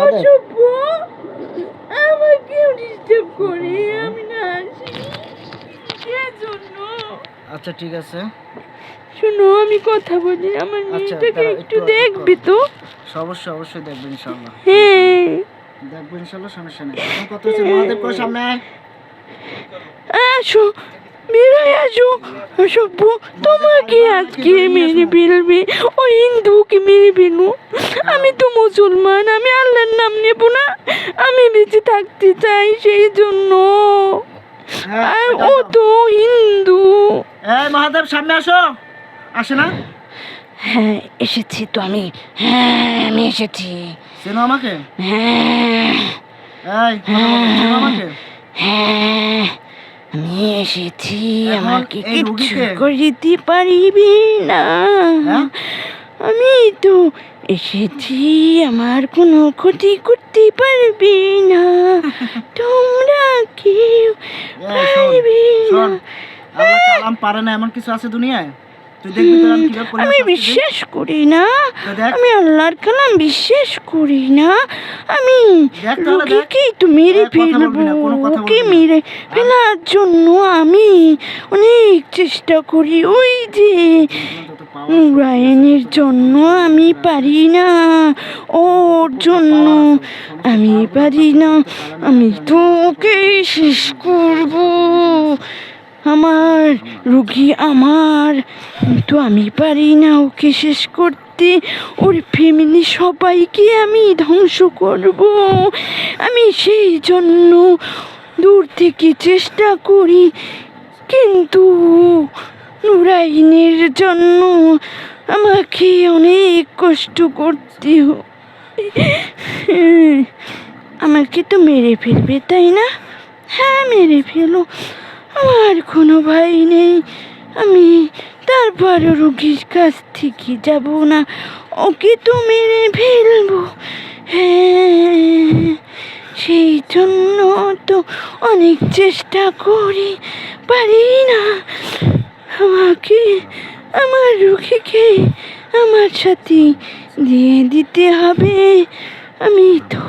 অশুভ আমাকে ডিস্টার্ব করে আমি না আসি এর জন্য। আচ্ছা ঠিক আছে, শোনো আমি কথা বলি, আমার মেয়েটাকে একটু দেখবি তো? অবশ্যই অবশ্যই দেখবেন ইনশাআল্লাহ। হ্যাঁ দেখবেন ইনশাআল্লাহ, সমস্যা নেই। এখন কত হচ্ছে মহাদেব কো সামনে আসো, বেরোয় আসো। অশুভ তোমাকে আজকে মেরে ফেলবে, ওই হিন্দুকে মেরে ফেলবো। আমি তো মুসলমান, আমি আল্লাহর নাম নেব না, আমি বেঁচে থাকতে চাই সেই জন্য। আর ও তো হিন্দু। এই মহাদেব সামনে আসো। আসে না? হ্যাঁ এসেছি তো আমি, হ্যাঁ আমি এসেছি। চেনো আমাকে? হ্যাঁ এই চেনো আমাকে? হ্যাঁ আমি এসেছি, এখন আমাকে এই কিচ্ছু রুগীকে? করিতে পারিবি না। হ্যাঁ? আমি তো এসেছি, আমার কোনো ক্ষতি করতে পারবি না, তোমরা কেউ পারবি না। শোন, আল্লাহ কালাম পারে না এমন কিছু আছে দুনিয়ায়? তুই দেখবি তোর আমি কিভাবে আমি বিশ্বাস করি না, আমি আল্লাহর কালাম বিশ্বাস করি না। আমি রোগীকেই তো মেরে ফেলবো, ওকে মেরে ফেলার জন্য আমি অনেক চেষ্টা করি। ওই যে নুরাইনের জন্য আমি পারি না, ওর জন্য আমি পারি না, আমি তো ওকে শেষ করব। আমার রুগী আমার, কিন্তু আমি পারি না ওকে শেষ করতে। ওর ফ্যামিলি সবাইকে আমি ধ্বংস করব। আমি সেই জন্য দূর থেকে চেষ্টা করি, কিন্তু নুরাইনের জন্য আমাকে অনেক কষ্ট করতে হয়। আমাকে তো মেরে ফেলবে তাই না? হ্যাঁ মেরে ফেলো, আমার কোনো ভাই নেই, আমি তারপরও রুগীর কাছ থেকে যাব না, ওকে তো মেরে ফেলবো। হ্যাঁ সেই জন্য তো অনেক চেষ্টা করি, পারি না। আমাকে আমার রুগীকে আমার সাথে দিয়ে দিতে হবে। আমি তো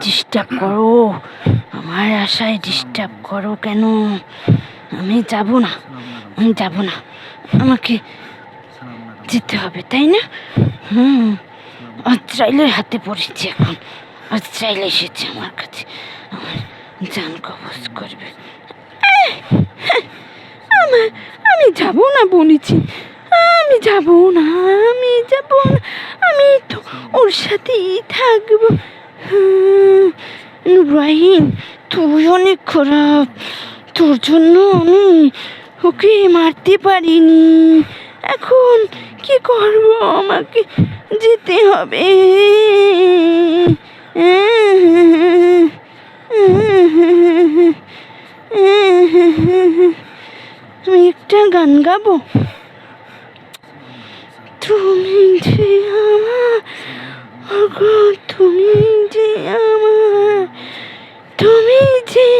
ডিস্টার্ব করো, আমার আশায় ডিস্টার্ব করো কেন? আমি যাব না, আমি যাব না, আমাকে যেতে হবে তাই না? আজরাইলের হাতে পড়েছি এখন, আজরাইল এসেছে আমার কাছে, আমার জান কবজ করবে। আমি যাব না বলেছি, আমি যাব না, আমি যাব না, আমি তো ওর সাথেই থাকবো। নুরাইন তুই অনেক খারাপ, তোর জন্য আমি ওকে মারতে পারিনি। এখন কি করব, আমাকে যেতে হবে। আমি একটা গান গাবো। তুমি যে আমার, তুমি যে আমার, তুমি যে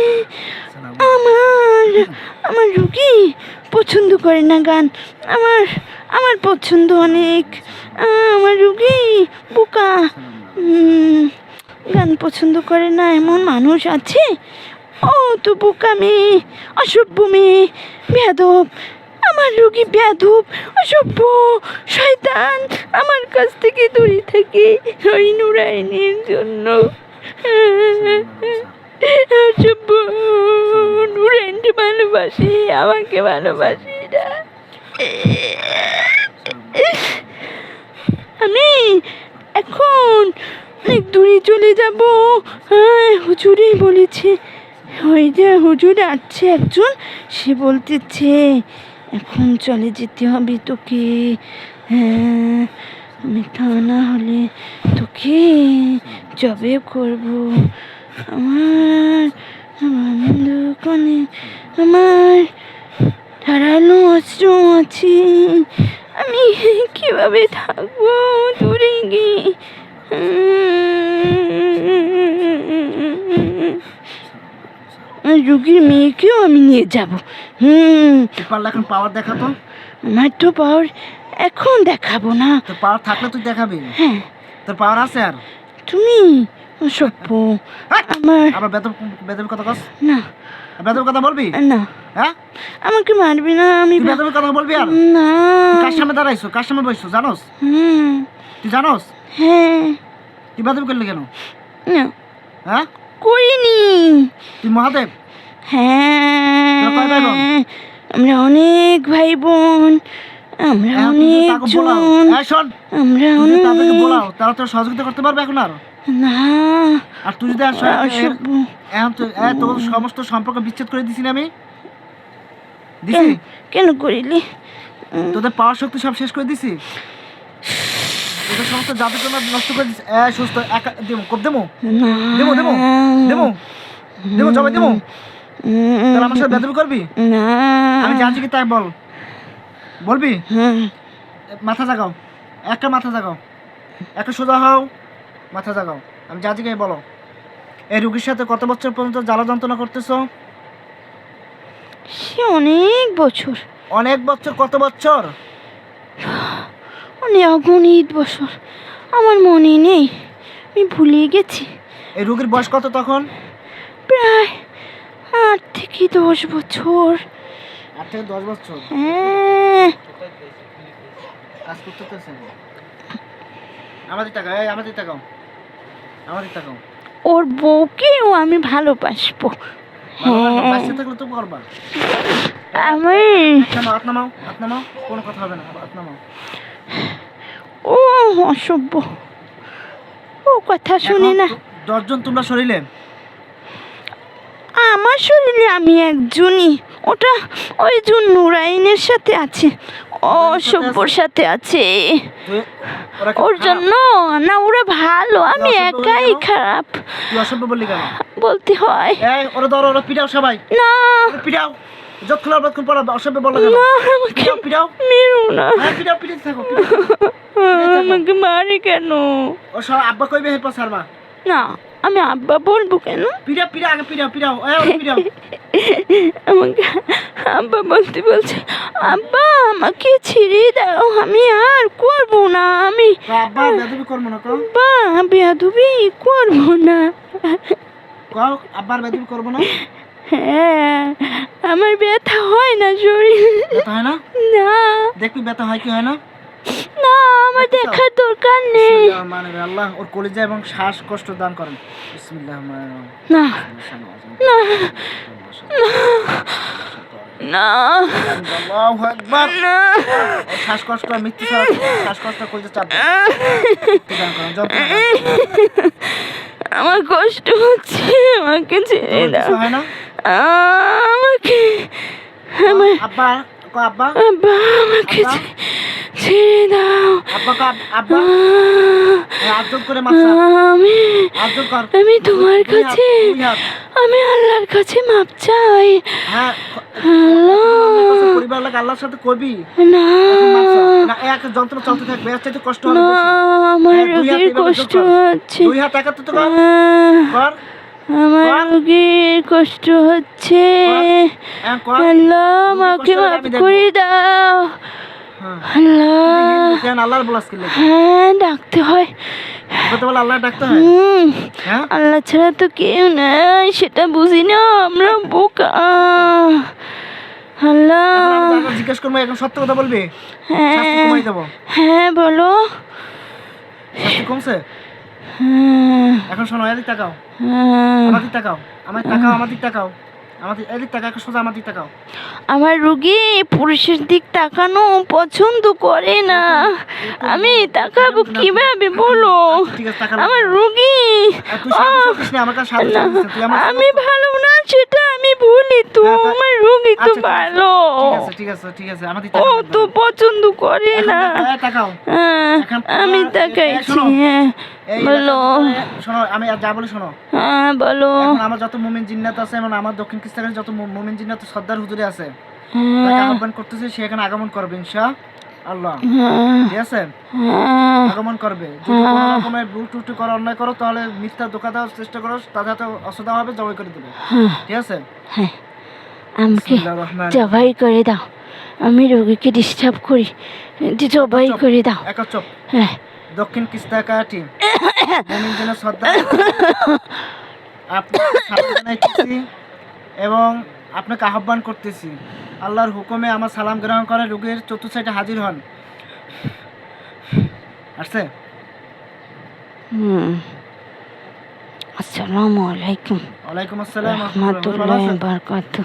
আমার। আমার রুগী পছন্দ করে না গান, আমার আমার পছন্দ অনেক। আমার রুগী বোকা, গান পছন্দ করে না এমন মানুষ আছে? ও তো বোকা মেয়ে, অসভ্য মেয়ে, বেয়াদব। আমার রুগী বেয়াদব, অসভ্য, শয়তান, আমার কাছ থেকে দূরে থাকে ওই নুরাইনের জন্য। অসভ্য, নুরাইনকে ভালোবাসি, আমাকে ভালোবাসি না। আমি এখন অনেক দূরে চলে যাব। হ্যাঁ হুজুরই বলেছে, ওই যে হুজুর আসছে একজন, সে বলতেছে এখন চলে যেতে হবে তোকে। হ্যাঁ আমি তা না হলে তোকে জবে করব। আমার দোকানে আমার ধারালো অস্ত্র আছে, আমি কিভাবে থাকবো দূরে গিয়ে? রুগীর মেয়েকেও আমি নিয়ে যাব। তুই পারলে এখন পাওয়ার দেখাতো। আমার তো পাওয়ার এখন দেখাবো না। তোর পাওয়ার থাকলে তুই দেখাবি। হ্যাঁ, তোর পাওয়ার আছে আর তুমি অসভ্য। হ্যাঁ? আমার আবার বেদবের কথা কস। না বেদবের কথা বলবি? না, হ্যাঁ, আমাকে মারবি না। আমি তুই বেদবের কথা বলবি আর? না। তুই কার সামনে দাঁড়াইছো, কার সামনে বসছো জানোস? তুই জানোস হ্যাঁ, তুই বেদবি করলি কেন? না হ্যাঁ, করিনি। তুই মহাদেব। হ্যাঁ, তোরা কয় ভাই বোন? আমরা অনেক ভাই বোন, আমরা এখন তুই যদি তাকে বোলাও, অনেকজন, এই শোন, আমরা তুই যদি তাদেরকে অনেক। বোলাও তারা তোর সহযোগিতা করতে পারবে এখন আর? না, আর তুই যদি অসভ্য। এখন তোর সমস্ত সম্পর্ক বিচ্ছেদ করে দিছি না আমি? দিছি? কেন করিলি? তোদের পাওয়ার শক্তি সব শেষ করে দিছি, তোদের সমস্ত জাদুকরণা নষ্ট করে দিছি। সুস্থ একা দেবো, কোপ দেবো, না, দেবো দেবো দেবো দেবো, জবাই দেবো। তাহলে আমার সাথে বেদবি করবি? না, আমি জানছি কি তাই বল, বলবি? হুম, মাথা জাগাও, একটা মাথা জাগাও, একটা সোজা হও, মাথা জাগাও। আমি জানছি কি বলো, এই রুগীর সাথে কত বছর পর্যন্ত জ্বালা যন্ত্রণা করতেছো? সে অনেক বছর, অনেক বছর। কত বছর? অনেক অগণিত বছর, আমার মনে নেই, আমি ভুলে গেছি। এই রুগীর বয়স কত তখন? প্রায় 8 থেকে 10 বছর। 8 থেকে 10 বছর হ্যাঁ, কাজ করতেছে। আমাদের টাকা, আমাদের টাকাও, আমাদের টাকাও। ওর বউকেও আমি ভালোবাসবো। হ্যাঁ, বাচ্চা থাকলে তো করবা। আমি হাত নামাও, হাত নামাও, কোনো কথা হবে না, হাত নামাও। ও অসভ্য, ও কথা শুনে না। 10 জন তোমরা শরীরে? আমার শরীরে আমি একজনই, ওটা ওই যে নুরাইনের সাথে আছে, অসভ্যর সাথে আছে। ওরা কি ওর খারাপ? জন্য না, ওরা ভালো, আমি অসভ্য বললি একাই কেন? খারাপ তুই অসভ্য বললি কেন? বলতে হয়। ওরা ধরো, ওরা পিটাও সবাই, না, ওরা পিটাও, যত খোলা যতক্ষণ পড়া অসভ্য বলো কেন? না, আমাকে পিটাও, পিটাও, মেরো না। হ্যাঁ পিটাও, পিটাতে থাকো, পিটাও। আমাকে মারে কেন? ও সব আব্বা কইবে হেরপর সারবা। না, আমি আব্বা বলবো কেন? পিটাও, পিটাও, আগে পিটাও, পিটাও, ওরা পিটাও। আমাকে আব্বা বলছে, আব্বা আমাকে ছেড়ে দাও, আমি আর করবো না, আমি তো আব্বা বেদবি করবো না, কও আব্বা বেয়াদবি করবো না। কও আব্বার বেদবি করবো না। হ্যাঁ, আমার ব্যথা হয় না শরীর। ব্যথা হয় না? না, দেখবি ব্যথা হয় কি হয় না? না, আমার দেখার দরকার নেই। বিসমিল্লাহির রহমানির রহিম। আল্লাহ ওর কলিজা এবং শ্বাসকষ্ট দান করেন। বিসমিল্লাহির রহমানির রহিম। না, না, না, আল্লাহু আকবার। না, ওর শ্বাসকষ্ট আর মৃত্যু ছাড়া শ্বাসকষ্ট কলিজা চাপ দেন। দান করেন, যন্ত্রণা দান করেন। আমার কষ্ট হচ্ছে, আমাকে ছেড়ে তোমার দাও। কিছু হয় না? আমাকে আমার আব্বা কও আব্বা, আব্বা আমাকে আব্বা? ছেড়ে দাও। আব্বা কও আব্বা। আদর করে মাফ চাও, আমি আদর কর। আমি তোমার দুই হাত, কাছে, দুই হাত। আমি আল্লাহর কাছে মাপ চাই। হ্যাঁ, আল্লাহ, পরিবার লাগে আল্লাহর সাথে কবি। না, না এক যন্ত্রণা চলতে থাকবে, এর চাইতে কষ্ট হবে না, বেশি। আমার হ্যাঁ, দুই হাত রোগীর এভাবে কষ্ট জোর কর। হচ্ছে। দুই হাত একাত্তর তো কর, কর, আমার কর। রোগীর কষ্ট হচ্ছে। হ্যাঁ, কর। আল্লাহ রোগীর আমাকে কষ্ট হলে মাফ আমি দেখবো। করে দাও। হ্যাঁ। আল্লাহ, কেন আল্লাহর বলাস কি লাগে? হ্যাঁ ডাকতে হয়। কথা বলে আল্লাহ ডাকতে হয়। হ্যাঁ, আল্লাহ ছাড়া তো কেউ নাই, সেটা বুঝি না, আমরা বোকা। আল্লাহ, এখন আমি যাকে জিজ্ঞেস করবো এখন সত্য কথা বলবি? শাস্তি হ্যাঁ, কমাই দেবো। হ্যাঁ বলো। শাস্তি কমছে? হ্যাঁ, এখন শোনো, এদিক তাকাও, হ্যাঁ। আমার দিক তাকাও, আমার তাকাও, আমার দিক তাকাও, আমাদের এদিক তাকাও, এখন সোজা আমার দিক তাকাও। আমার রুগী পুরুষের দিক তাকানো পছন্দ করে না, আমি তাকাবো কিভাবে বলো? আচ্ছা, ঠিক আছে, তাকালাম। আমার রুগী, তুই সাথে সাথিস না, আমার কাছে সাথে না, সাথিস না, তুই আমার আমি ভালো না সেটা আমি বলি তো, হ্যাঁ, তা- আমার রুগী তো আচ্ছা, ঠিক আছে, ভালো, ঠিক আছে, ঠিক আছে, ঠিক আছে, আমার দিক ও তাকাও। তো পছন্দ করে এখন না। তাকাও। হ্যাঁ, এখন আমি তোমার- তাকাইছি। শোনো, হ্যাঁ এই বলো। এলাকাতে- শোনো, আমি আর যা বলি শোনো। হ্যাঁ বলো। এখন আমার যত মুমিন জিন্নাত আছে, এবং আমার দক্ষিণ কিস্তানের যত মুমিন জিন্নাত সর্দার হুজুরে আছে, তাকে হ্যাঁ, আহ্বান করতেছে, সে এখানে আগমন করবে ইনশাআল্লাহ। আল্লাহ, হ্যাঁ, ঠিক আছে? হ্যাঁ, আগমন করবে। যদি কোনো রকমের ভুল ত্রুটি করো, অন্যায় করো, তাহলে মিথ্যা ধোঁকা দেওয়ার চেষ্টা করো, তাদের হাতে অস্ত্র দেওয়া হবে, জবাই করে দেবে, হ্যাঁ, ঠিক আছে? হ্যাঁ। আমাকে বিসমিল্লাহির রহমানির জবাই করে দাও, আমি রোগীকে ডিস্টার্ব করি, জবাই চুপ, করে দাও। একা চুপ। হ্যাঁ, দক্ষিণ কিস্তাকাটি মুমিন জনের শ্রদ্ধা আপনাকে সালাম জানাইতেছি এবং আপনাকে আহ্বান করতেছি, আল্লাহর হুকুমে আমার সালাম গ্রহণ করে রোগীর চতুর্থ সাইডে হাজির হন। আসছে? আসসালামু আলাইকুম ওয়ালাইকুম আসসালাম ভালো রহমতুল্লাহ আছেন? বারাকাতু।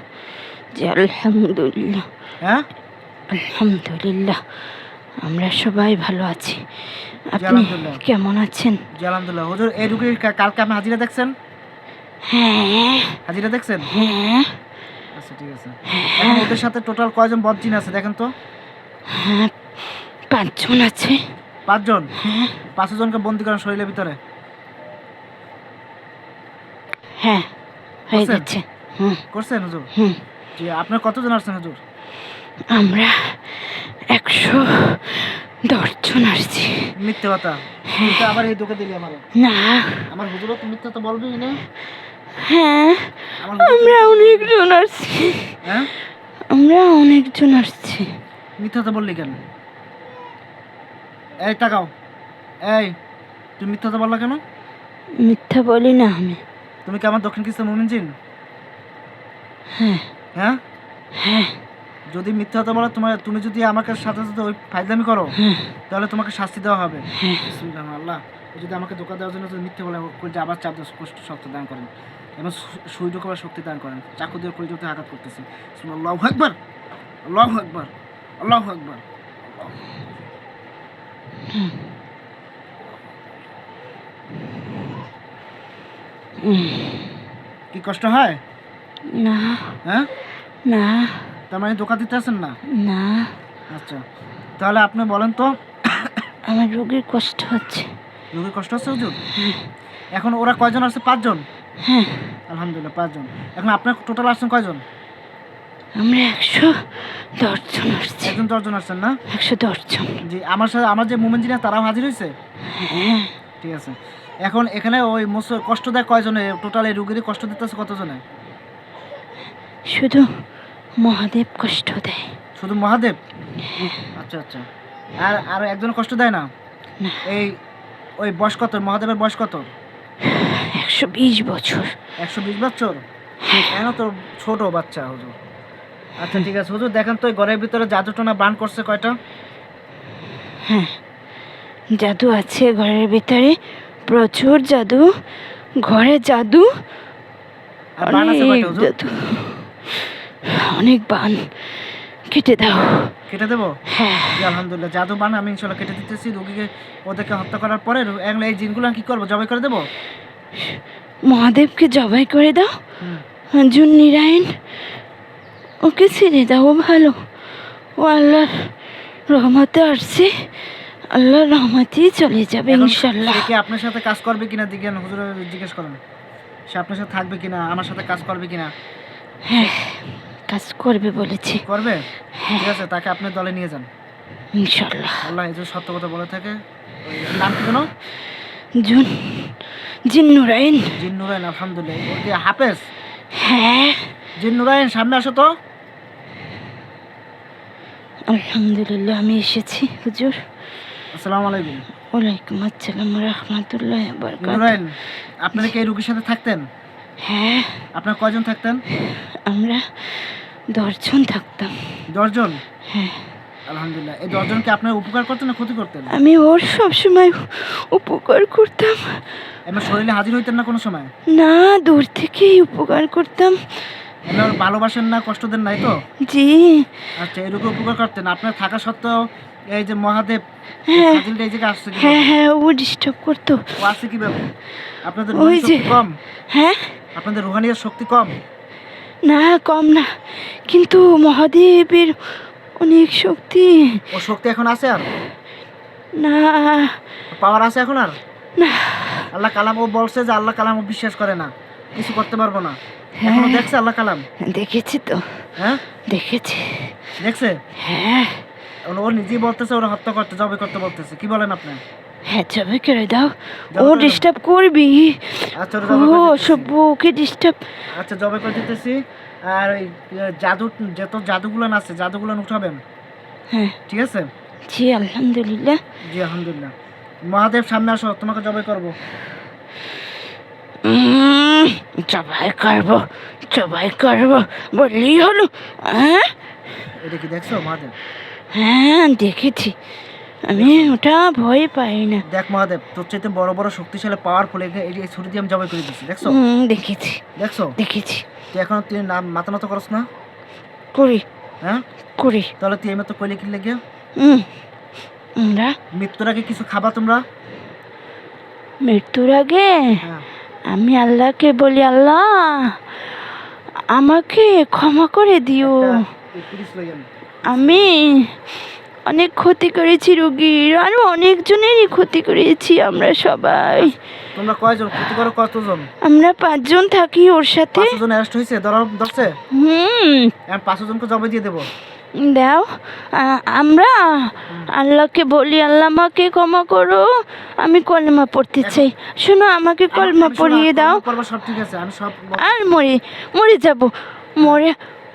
জি আলহামদুলিল্লাহ, হ্যাঁ, আলহামদুলিল্লাহ, আমরা সবাই ভালো আছি। আপনি আলহামদুলিল্লাহ। কেমন আছেন? জি আলহামদুলিল্লাহ। হুজুর, এই রোগীর কালকে আপনি হাজিরা দেখছেন? হ্যাঁ, হাজিরা দেখছেন? হ্যাঁ, আচ্ছা, ঠিক আছে। এখন ওদের সাথে টোটাল কয়জন বদজিন আছে দেখেন তো? হ্যাঁ, 5 জন আছে। 5 জন। হ্যাঁ, 5 জনকে বন্দি করেন শরীরের ভিতরে। হ্যাঁ, হয়ে করছেন? গেছে। হুম, করছেন হুজুর? হুম। জি, আপনার কতজন আসছেন হুজুর? আমরা 110 জন আসছি। মিথ্যে কথা। এটা আবার এই ধোকা দিলি আমার। না, আমার হুজুরও তো মিথ্যা তো বলবেই না। হ্যাঁ, আমার হুজুর আমরা অনেকজন আসছি, হ্যাঁ, আমরা অনেকজন আসছি। মিথ্যা তো বললি কেন? এই তাকাও। এই, তুমি মিথ্যা তো বললা কেন? মিথ্যা বলি না আমি। তুমি কি আমার দক্ষিণ কিস্তা মুমিন জিন? হ্যাঁ, হ্যাঁ? হ্যাঁ, যদি মিথ্যা কথা বলো, তুমি যদি আমাকে সাথে সাথে ওই ফাইজলামি করো, হ্যাঁ, তাহলে তোমাকে শাস্তি দেওয়া হবে। হ্যাঁ। বিসমিল্লাহ, আল্লাহ যদি আমাকে ধোকা দেওয়ার জন্য যদি মিথ্যে বলে যে আবার চাপ দেওয়া কষ্ট শক্তি দান করেন এবং সুই ঢোকাবার শক্তি দান করেন, চাকু দিয়ে কলিজাতে আঘাত করতেছি। আল্লাহু আকবার, আল্লাহু আকবার, আল্লাহু আকবার। কি কষ্ট হয়? না, হ্যাঁ, না, তার মানে ধোকা দিতে আছেন না? না, আচ্ছা, তাহলে আপনি বলেন তো, আমার রোগীর কষ্ট হচ্ছে। রোগীর কষ্ট হচ্ছে হুজুর? এখন ওরা কয়জন আসছে? 5 জন। হ্যাঁ, আলহামদুলিল্লাহ, 5 জন। এখন আপনার টোটাল আসছেন কয়জন? আমরা 110 জন আসছি। একজন 10 জন আসছেন না? 110 জন। জি, আমার সাথে আমার যে মুমিন জিনা তারাও হাজির হয়েছে। হ্যাঁ, ঠিক আছে। এখন এখানে ওই কষ্ট দেয় কয়জনে? টোটাল এই রোগীর কষ্ট দিতেছে কতজনে? শুধু মহাদেব কষ্ট দেয়। শুধু মহাদেব? আচ্ছা, আচ্ছা। আর আর একজন কষ্ট দেয় না? না, এই ওই বয়স কত? মহাদেবের বয়স কত? 120 বছর। 120 বছর? কেন তো ছোট বাচ্চা হুজুর। আচ্ছা, ঠিক আছে হুজুর, দেখেন তো এই ঘরের ভিতরে জাদুটোনা বান করছে কয়টা? হ্যাঁ, জাদু আছে ঘরের ভিতরে, প্রচুর জাদু। ঘরে জাদু, আর বান আছে অনেক কয়টা হুজুর? জাদু, অনেক বান। কেটে দাও। কেটে দেবো? হ্যাঁ, জি আলহামদুলিল্লাহ, জাদু বান আমি ইনশাল্লাহ কেটে দিতেছি। রোগীকে ওদেরকে হত্যা করার পরে এগুলো এই জিনগুলো কি করবো? জবাই করে দেবো? মহাদেবকে জবাই করে দাও। হুম। জুন নিরায়ণ ওকে ছেড়ে দাও, ও ভালো, ও আল্লাহর রহমতে আসছে, আল্লাহর রহমতেই চলে যাবে এখন ইনশাল্লাহ। সে কি আপনার সাথে কাজ করবে কিনা দিকেন হুজুর, জিজ্ঞেস করেন। সে আপনার সাথে থাকবে কিনা, আমার সাথে কাজ করবে কিনা? হ্যাঁ, কাজ করবে বলেছে। করবে? হ্যাঁ, ঠিক আছে, তাকে আপনি দলে নিয়ে যান। ইনশাল্লাহ। আল্লাহ এই যে সত্য কথা বলে থাকে। ওই নাম কি যেন? জুন জিন নুরাইন। জিন নুরাইন, আলহামদুলিল্লাহ। ওর কি হাফেজ? হ্যাঁ, জিন নুরাইন, সামনে আসো তো। আলহামদুলিল্লাহ, আমি এসেছি হুজুর। আসসালামু আলাইকুম। ওয়ালাইকুম আসসালাম রহমতুল্লাহ বারকাত। নুরাইন, আপনারা কি এই রোগীর সাথে থাকতেন? হ্যাঁ, আপনার কয়জন থাকতেন? আমরা 10 জন থাকতাম। 10 জন? হ্যাঁ, আলহামদুলিল্লাহ। এই 10 জনকে আপনার উপকার করতেন না ক্ষতি করতেন? আমি ওর সবসময় উপকার করতাম। এমনি শরীরে হাজির হইতেন না কোনো সময়? না, দূর থেকেই উপকার করতাম। এমনি ওর ভালোবাসেন না, কষ্ট দেন নাই তো? জি। আচ্ছা, এই রোগী উপকার করতেন। আপনার থাকা সত্ত্বেও এই যে মহাদেব হ্যাঁ, হাজির এই জায়গায় আসছে হ্যাঁ, কিভাবে? হ্যাঁ, ও ডিস্টার্ব করতো। ও আসছে কিভাবে? আপনাদের ওই রুহানি যে। শক্তি কম? হ্যাঁ, আপনাদের রুহানিয়ার শক্তি কম? না, কম না, কিন্তু মহাদেবের অনেক শক্তি। ও শক্তি এখন আছে আর? না, পাওয়ার আছে এখন আর? না। আল্লাহ কালাম, ও বলছে যে আল্লাহ কালাম ও বিশ্বাস করে না, কিছু করতে পারবো না। হ্যাঁ, এখনো দেখছে আল্লাহ কালাম? দেখেছি তো, হ্যাঁ, দেখেছি। দেখছে? হ্যাঁ, ও নিজেই বলতেছে ওরা হত্যা করতে জবে করতে বলতেছে, কি বলেন আপনি? হ্যাঁ জবে করে দাও, জবে ও করে দাও। ডিস্টার্ব করবি, আচ্ছা ওরা ও জবে করে দিতেছি। সভ্য ওকে ডিস্টার্ব। আচ্ছা জবে করে দিতেছি। আর ওই জাদু যত জাদুগুলো আছে জাদুগুলো উঠাবেন, হ্যাঁ ঠিক আছে? জি আলহামদুলিল্লাহ। জি আলহামদুলিল্লাহ। মহাদেব সামনে আসো, তোমাকে জবাই করবো। জবাই করবো, জবাই করবো বললেই হলো। হ্যাঁ এটা কি দেখছো মহাদেব? হ্যাঁ দেখেছি, আমি ওটা ভয় পাই না। দেখ মহাদেব, তোর চাইতে বড় বড় শক্তিশালী পাওয়ারফুল এই ছুরি দিয়ে আমি জবাই করে দিচ্ছি, দেখছো? দেখেছি দেখছো? দেখেছি। তুই এখন তুই নাম মাথা নত করস না? করি হ্যাঁ করি। তাহলে তুই এমনি তো কইলে কি লেগে? আমরা মৃত্যুর আগে কিছু খাবা তোমরা? মৃত্যুর আগে হ্যাঁ আমি আল্লাহকে বলি, আল্লাহ আমাকে ক্ষমা করে দিও, পুলিশ লই আমি। আমি অনেক ক্ষতি করেছি রোগীর, আরো অনেকজনেরই ক্ষতি করেছি আমরা সবাই। তোমরা কয়জন ক্ষতি করো, কতজন? আমরা 5 জন থাকি ওর সাথে। 5 জন অ্যারেস্ট হয়েছে, ধরছে? আমি 5 জনকে জবাই দিয়ে দেবো। দাও, আমরা আল্লাহকে বলি, আল্লাহ আমাকে ক্ষমা করো, আমি কলেমা পড়তে চাই। শোনো আমাকে কলেমা পড়িয়ে দাও। করবো সব ঠিক আছে, আমি সব আর মরে যাব,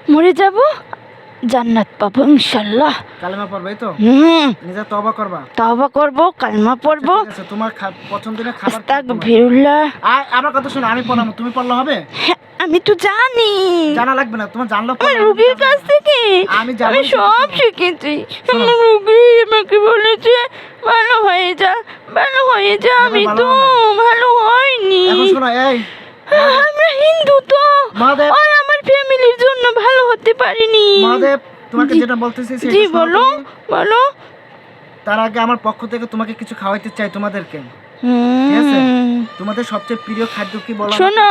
মরে যাব, জান্নাত পাবো ইনশাল্লাহ। কালেমা পড়বে তো? হুম নিজে তওবা করবা। তওবা করবো, কালেমা পড়বো। ঠিক আছে, তোমার পছন্দের খাবার কি তোমার? আস্তাগফিরুল্লাহ। আর আমার কথা শোনো, আমি পড়াবো, তুমি পড়লে হবে? হ্যাঁ, আমি তো জানি, জানা লাগবে না, তোমার জানলেও আমার পড়লে রুগীর কাছ থেকে আমি জানি, আমি সব শিখেছি। আমার রুগী আমাকে বলেছে ভালো হয়ে যা, ভালো হয়ে যা, আমি ভালো তো হয় ভালো হয়নি। এখন শোনো, এই আমরা হিন্দু তো, মহাদেব, আর আমার ফ্যামিলির জন্য ভালো হতে পারিনি। মহাদেব তোমাকে যেটা বলতেছি সেটা জি শোনো বলো তুমি। বলো। তার আগে আমার পক্ষ থেকে তোমাকে কিছু খাওয়াইতে চাই তোমাদেরকে, ঠিক আছে? তোমাদের সবচেয়ে প্রিয় খাদ্য কি বলো? শোনো,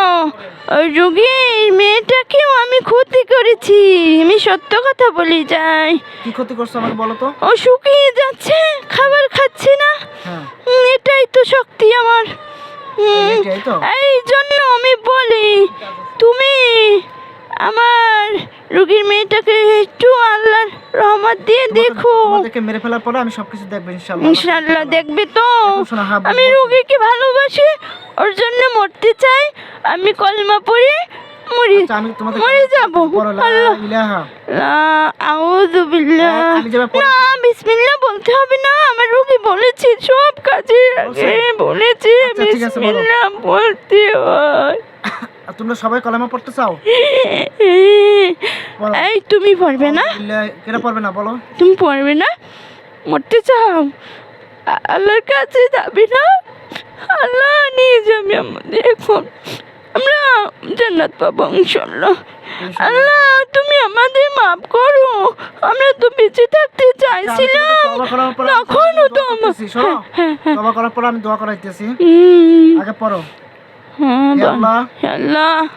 ওই রোগীর মেয়েটাকেও আমি ক্ষতি করেছি, আমি সত্য কথা বলি যাই। কি ক্ষতি করছো আমাকে বলো তো? ও শুকিয়ে যাচ্ছে, খাবার খাচ্ছে না। হ্যাঁ এটাই তো শক্তি আমার। এটাই তো। এই জন্য আমি বলি, তুমি আমার রোগীর মেয়েটাকে একটু আল্লাহর রহমত দিয়ে দেখো। তোমাদেরকে মেরে ফেলার পরে আমি সবকিছু দেখবো ইনশাআল্লাহ। ইনশাআল্লাহ দেখবে তো। এখন শোনো, হ্যাঁ আমি রোগীকে ভালোবাসি, ওর জন্য মরতে চাই, আমি কলমা পড়ি আচ্ছা, আমি তোমাদের মরে যাবো। পড়ো লা ইলাহা। আউযু বিল্লাহ। আমি যেভাবে পড়ি- না বিসমিল্লাহ বলতে হবে না, আমার রোগী বলেছে সব কাজের আগে বলেছে আচ্ছা, ঠিক আছে, বলো। বিসমিল্লাহ বলতে হয়। আর তোমরা সবাই কলেমা পড়তে চাও? বলো। এই তুমি পড়বে না? কেন পড়বে না বলো? তুমি পড়বে না? মরতে চাও? আল্লাহর কাছে যাবি না? আল্লাহ নিয়ে যাবে আমাদের, এখন আমরা জান্নাত পাবো ইনশাআল্লাহ। আল্লাহ তুমি আমাদের মাফ করো, আমরা তো বেঁচে থাকতে চাইছিলাম, তওবা করার পর তখনও তো আমার শোনো, হ্যাঁ হ্যাঁ তওবা করার পর আমি দোয়া করাইতেছি, আগে পড়ো। হ্যাঁ হে আল্লাহ, আল্লাহ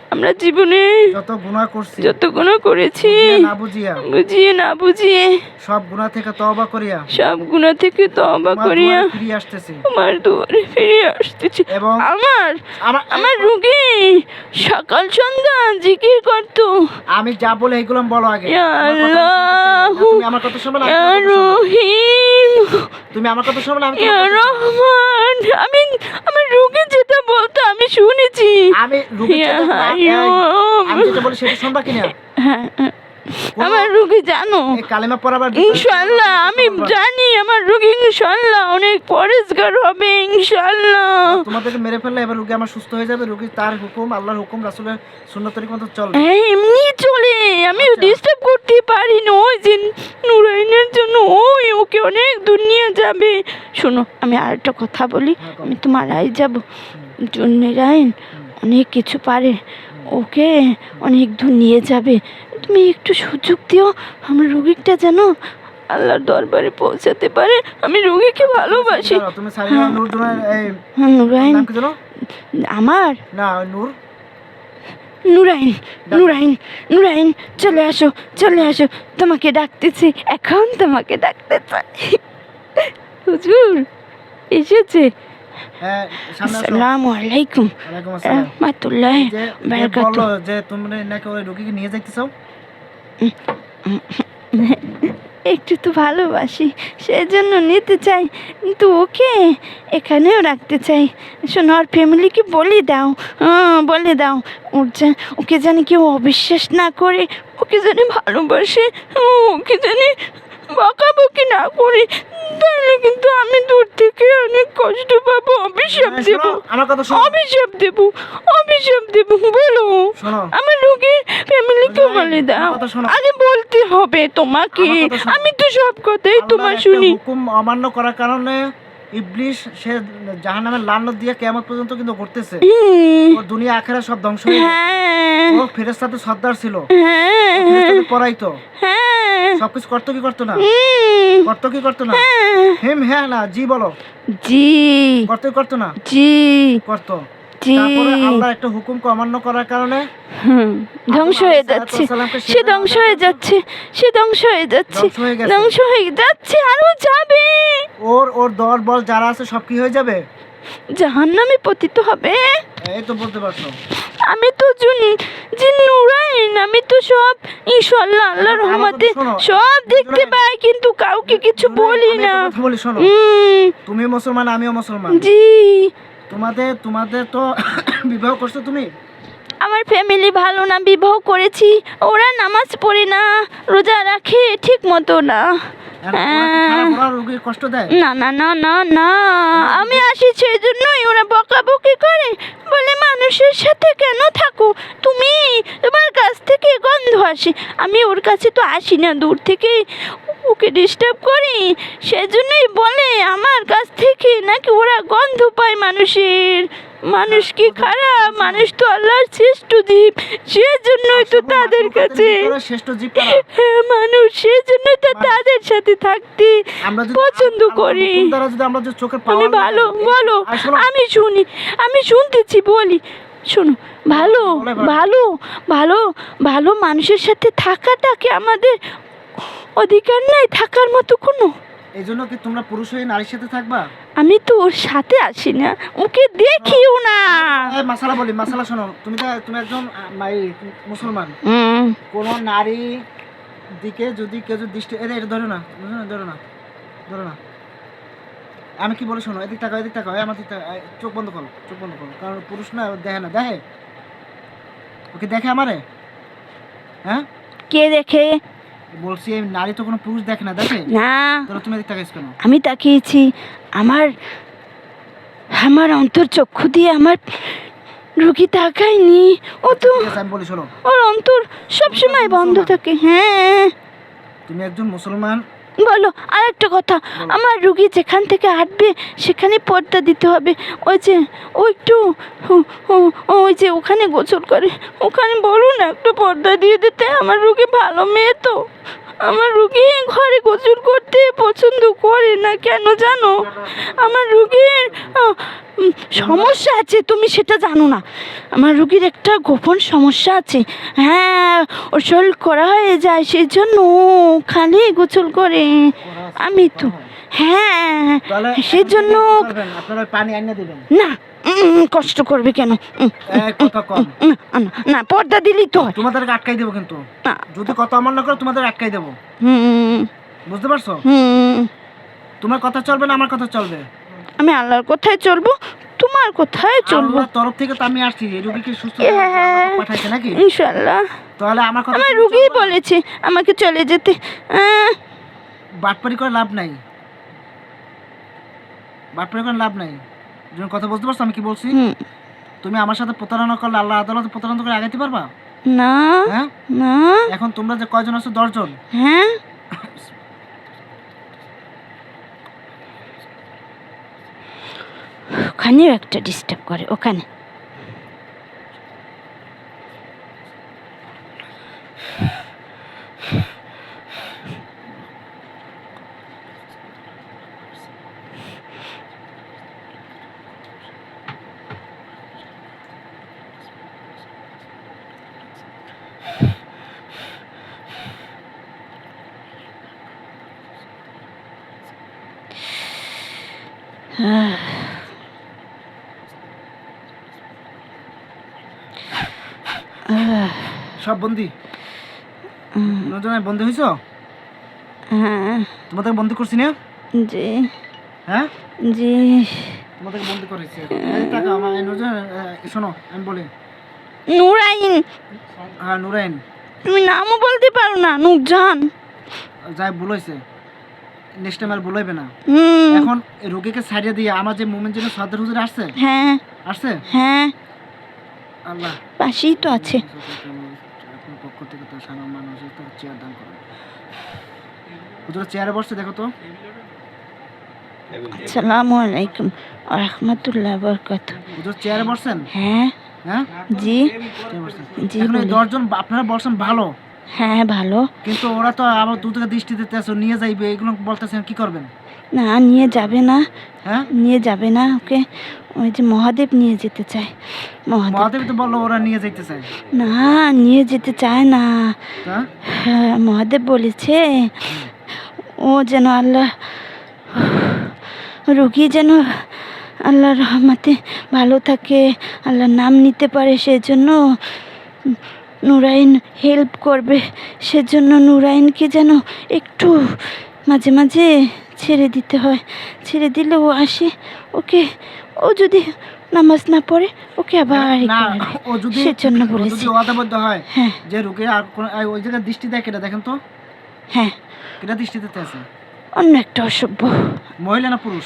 আমরা জীবনে যত গুনাহ করছি, যত গুনাহ করেছি, বুঝিয়া না বুঝিয়া, বুঝিয়ে না বুঝিয়ে, সব গুনাহ থেকে তওবা করিয়া সব গুনাহ থেকে তওবা তোমার করিয়া দুয়ারে ফিরিয়ে আসতেছি। তোমার দুয়ারে ফিরে আসতেছি। এবং আমার আমার রোগী সকাল সন্ধ্যা জিকির করতো, আমি যা বলে এগুলো বলো আগে। ইয়া আমার কথা শুনবে না, আল্লাহ, তুমি আমার কথা শুনবে না, ইয়া রহিম, তুমি আমার কথা শুনবে না, আমি ইয়া তোমার কথা শুনবো। রহমান। আমার রোগী যেটা বলতো আমি শুনেছি। আমি রুগী ইয়া যেটা- হাইয়ুম। আমি যেটা বলি সেটা শুনবা কিনা? হ্যাঁ, আমার রোগী জানো এই কালেমা পড়াবার ইনশাআল্লাহ, আমি জানি আমার রোগী ইনশাআল্লাহ অনেক পরেজগার হবে ইনশাআল্লাহ। তোমাদেরকে মেরে ফেললে এবার রুগী আমার সুস্থ হয়ে যাবে। রুগী তার হুকুম, আল্লাহর হুকুম, রাসূলের সুন্নতের মতো চলবে। হ্যাঁ এমনি চলে, আমি আচ্ছা। ডিস্টার্ব করতে পারি না। ওই যে নুরাইনের জন্য ওকে অনেক দূর নিয়ে যাবে। শোনো আমি আর একটা কথা বলি, হ্যাঁ, আমি তো মারাই যাব। নুরাইন অনেক কিছু পারে, ওকে অনেক দূর নিয়ে যাবে। তুমি একটু সুযোগ দিও, আমার রোগীটা যেন আল্লাহর দরবারে পৌঁছাতে পারে। আমি রোগীকে ভালোবাসি। তুমি সারিয়া নূর দুনের এই নুরাইন নাম কি জানো? আমার না নূর, নুরাইন নুরাইন নুরাইন চলে আসো, চলে আসো, তোমাকে ডাকতেছি, এখন তোমাকে ডাকতে চাই। হুজুর এসেছে। হ্যাঁ সামনে আসো। আসসালামু আলাইকুম ওয়ালাইকুম আসসালাম। রাহমাতুল্লাহ যে বারাকাতুহু। বললো যে তুমি নাকি ওই রুগীকে নিয়ে যাইতেছো? একটু তো ভালোবাসি, সেজন্য নিতে চাই, কিন্তু ওকে এখানেও রাখতে চাই। শোনো, আর ফ্যামিলিকে বলে দাও, বলে দাও ওকে জানি কেউ অবিশ্বাস না করে, ওকে জানি ভালোবাসে, ওকে জানি বকাবকি না করে, তাহলে কিন্তু আমি দূর থেকে অনেক কষ্ট পাবো, অভিশাপ দেবো, আমার কথা শোনো, অভিশাপ দেবো, অভিশাপ দেবো। বলো, শোনো, আমার রোগীর ফ্যামিলিকে বলে দাও। কথা শোনো। আগে বলতে হবে তোমাকে, আমার কথা শোনো। আমি তো সব কথাই তোমার আল্লাহর একটা শুনি। হুকুম অমান্য করার কারণে ইবলিশ সে জাহান্নামের লানত দিয়ে কিয়ামত পর্যন্ত কিন্তু করতেছে। ও দুনিয়া আখেরা সব ধ্বংস হয়ে গেছে। হ্যাঁ, ও ফেরেশতাদের সর্দার ছিল, হ্যাঁ, ফেরেশতাদের পড়াইতো, হ্যাঁ, সবকিছু করতো কি করতো না, হুম, করতো কি করতো না, হ্যাঁ, হ্যাঁ না জি বলো, জি, করতো কি করতো না, জি, করতো। জি, তারপরে আল্লাহ একটা হুকুমকে অমান্য করার কারণে ধ্বংস হয়ে যাচ্ছে, সে ধ্বংস হয়ে যাচ্ছে, সে ধ্বংস হয়ে যাচ্ছে, ধ্বংস হয়ে গেছে। ধ্বংস হয়ে যাচ্ছে, আরো যাবে, ওর দল বল যারা আছে সব কি হয়ে যাবে, জাহান্নামে পতিত হবে। এই তো বলতে পারছো। আমি তো জিন্নুরাইন, আমি তো সব ইনশাআল্লাহ আল্লাহর আমার কথা রহমতে শোনো। সব দেখতে পাই, কিন্তু কাউকে কিছু বলি আমি না। একটা কথা বলি শোনো, হুম, তুমি মুসলমান আমিও মুসলমান, জি, তোমাদের তো বিবাহ করছো তুমি, আমার ফ্যামিলি ভালো না, বিবাহ করেছি, ওরা নামাজ পড়ে না, রোজা রাখে ঠিক মতো না। আর ওরা কি খারাপ, ওরা রোগীর কষ্ট দেয়? না না না না না, আমি আসি সেই জন্যই ওরা বকাবকি করে, বলে মানুষের সাথে কেন থাকো তুমি, তোমার কাছ থেকে গন্ধ আসে। আমি ওর কাছে তো আসি না, দূর থেকে ওকে ডিস্টার্ব করি, সেজন্যই বলে আমার কাছ থেকে নাকি ওরা গন্ধ পায় মানুষের। মানুষ কি খারাপ, মানুষ তো আল্লাহর শ্রেষ্ঠ জীব, সেজন্যই তো তাদের কাছে, শ্রেষ্ঠ জীব কারা? হ্যাঁ মানুষ, সেজন্যই তো তাদের সাথে থাকতে আমরা যদি পছন্দ করি। হুকুম দ্বারা যদি আমরা যদি চোখের আমি পাওয়ার ভালো বলো, আর শোনো, আমি শুনি, আমি শুনতেছি, বলি শোনো, ভালো বলে ভালো। ভালো ভালো ভালো মানুষের সাথে থাকাটাকে আমাদের অধিকার নাই থাকার মতো কোনো। এই জন্য কি তোমরা পুরুষ হয়ে নারীর সাথে থাকবা? আমি তো ওর সাথে আসি না, ওকে দেখিও না। এই মাসালা বলি, মাসালা শোনো, তুমি একজন মুসলমান, হুম, কোন নারী দিকে যদি কেউ যদি দৃষ্টি এটা ধরো না, ধরো না, ধরো না, আমি কি বলি শোনো, এদিক তাকাও, এদিক তাকাও, আমার দিক তাকাও, চোখ বন্ধ করো, চোখ বন্ধ করো, কারণ পুরুষ না দেখে না, দেখে ওকে দেখে আমারে, হ্যাঁ কে দেখে? বলছি এই নারী তো কোনো পুরুষ দেখে না, দেখে না, ধরো তুমি এদিক তাকাইছ কেন? আমি তাকিয়েছি, আমার আমার অন্তর চক্ষু দিয়ে আমার রুগী তাকায়নি, ও তো ঠিক আছে, আমি বলি শোনো, ওর অন্তর সবসময় বন্ধ থাকে। হ্যাঁ তুমি একজন মুসলমান, বলো, আর একটা কথা, আমার রুগী যেখান থেকে হাঁটবে সেখানে পর্দা দিতে হবে। ওই যে ও একটু ওই যে ওখানে গোসল করে, ওখানে বলো না একটু পর্দা দিয়ে দিতে, আমার রুগী ভালো মেয়ে তো, আমার রুগী ঘরে গোসল করতে পছন্দ করে না, কেন জানো? আমার রুগীর সমস্যা আছে, তুমি সেটা জানো না, আমার রুগীর একটা গোপন সমস্যা আছে। হ্যাঁ, ওর শরীর করা হয়ে যায়, সেই জন্য খালি গোসল করে। আমি তো হ্যাঁ, তাহলে সেজন্য আপনারা পানি আনিয়ে দিবেন না, কষ্ট করবে কেন? কথা কম, না না, না পর্দা দিলেই তো হয়। তোমাদেরকে আটকাই দেবো, কিন্তু না, যদি কথা অমান্য করো তোমাদের আটকাই দেবো, হুম বুঝতে পারছো? হুম, তোমার কথা চলবে না আমার কথা চলবে? আমি আল্লাহর কোথায় চলবো, তোমার কোথায় চলবো? আল্লাহর তরফ থেকে তো আমি আসছি, এই রোগীকে সুস্থ হ্যাঁ, পাঠাইছে নাকি? ইনশাআল্লাহ। তাহলে আমার কথা আমার কি রুগী চলবে? বলেছে আমাকে চলে যেতে। বাটপারি করে লাভ নাই, বাটপারি করে লাভ নাই, যখন কথা বুঝতে পারছো আমি কি বলছি? তুমি আমার সাথে প্রতারণা করলে আল্লাহ আদালতে প্রতারণা করে আগাইতে পারবা? না হ্যাঁ, না, এখন তোমরা যে কয়জন আছো, 10 জন, হ্যাঁ ওখানেও একটা ডিস্টার্ব করে, ওখানে সব বন্দি, নজনায় বন্দি হয়েছো? হ্যাঁ তোমাদেরকে বন্দি করছি না? জি হ্যাঁ জি তোমাদেরকে বন্দি করেছি। এই টাকা আমার শোনো আমি বলি। নুরাইন, হ্যাঁ নুরাইন, তুমি নামও বলতে পারো না, নূরজাহান। যাই ভুল হয়েছে, নেক্সট টাইম আর ভুল হইবে না। হুম এখন এই রোগীকে সাইডে দিয়ে আমার যে মোমেন যেন সর্দার হুজুর আসছে, হ্যাঁ আসছে হ্যাঁ আল্লাহ পাশেই তো আছে। আপনার পক্ষ থেকে তো সারা মানুষের তো চেয়ার দান করেন। হুজুর চেয়ারে বসছে দেখো তো। আসসালামু আলাইকুম ওয়া রাহমাতুল্লাহি ওয়া বারাকাতুহু। হুজুর চেয়ারে বসছেন? হ্যাঁ হ্যাঁ জি চেয়ারে বসছেন। জি এখন এই বলি। 10 জন আপনারা বসছেন ভালো, হ্যাঁ ভালো। কিন্তু ওরা তো আবার দু থেকে দৃষ্টি দিতে আসো, নিয়ে যাইবে, এগুলো বলতেছেন কি করবেন? না নিয়ে যাবে না, হ্যাঁ নিয়ে যাবে না ওকে, ওই যে মহাদেব নিয়ে যেতে চায়। মহাদেব মহাদেব তো বললো ওরা নিয়ে যাইতে চায়। না নিয়ে যেতে চায় না। তা হ্যাঁ, মহাদেব বলেছে ও যেন আল্লাহ রোগী যেন আল্লাহর রহমতে ভালো থাকে, আল্লাহর নাম নিতে পারে, সেজন্য নুরাইন হেল্প করবে। সেজন্য নুরাইনকে যেন একটু মাঝে মাঝে ছেড়ে দিতে হয়, ছেড়ে দিলে ও আসে। ওকে ও যদি নামাজ না পড়ে ওকে আবার না ও যদি সেজন্য ও বলেছি। যদি ওয়াদাবদ্ধ হয় হ্যাঁ যে রোগী আর ওই জায়গায় দৃষ্টি দেয়, কেটা দেখেন তো, হ্যাঁ কেটা দৃষ্টি দিতে আছে? অন্য একটা অসভ্য, মহিলা না পুরুষ?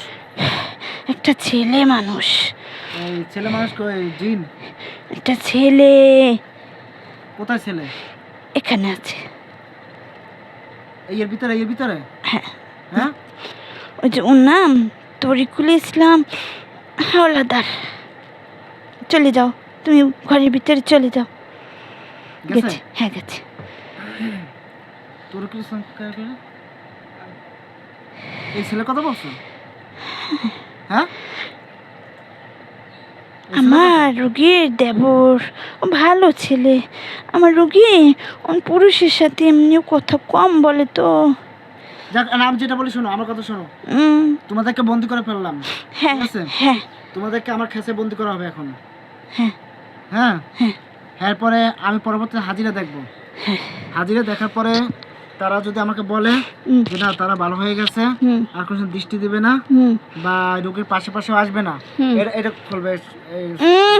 একটা ছেলে মানুষ, এই ছেলে মানুষ কই? জিন? একটা ছেলে কোথায় ছেলে? এখানে আছে। এর ভিতরে, এর ভিতরে? হ্যাঁ হ্যাঁ ওই যে ওর নাম তরিকুল ইসলাম হাওলাদার। চলে যাও, তুমি ঘরের ভিতরে চলে যাও। গেছে? গেছে, হ্যাঁ গেছে। তোর কি এই ছেলে কথা বলছো? হ্যাঁ এই ছেলে আমার রুগীর দেবর, ও ভালো ছেলে। আমার রুগী পুরুষের সাথে এমনিও কথা কম বলে তো। কথা- যাক আমি যেটা বলি শোনো, আমার কথা শোনো। উম, তোমাদেরকে বন্দি করে ফেললাম, হ্যাঁ ঠিক আছে? হ্যাঁ তোমাদেরকে আমার খেসে বন্দি করা হবে এখন। হ্যাঁ হ্যাঁ হ্যাঁ এরপরে আমি পরবর্তী হাজিরা দেখবো। হাজিরা দেখার পরে তারা যদি আমাকে বলে হুম যে না তারা ভালো হয়ে গেছে, হুম আর কোনো দৃষ্টি দিবে না হুম বা রোগীর পাশে পাশেও আসবে না, হুম। এটা খুলবে। উম,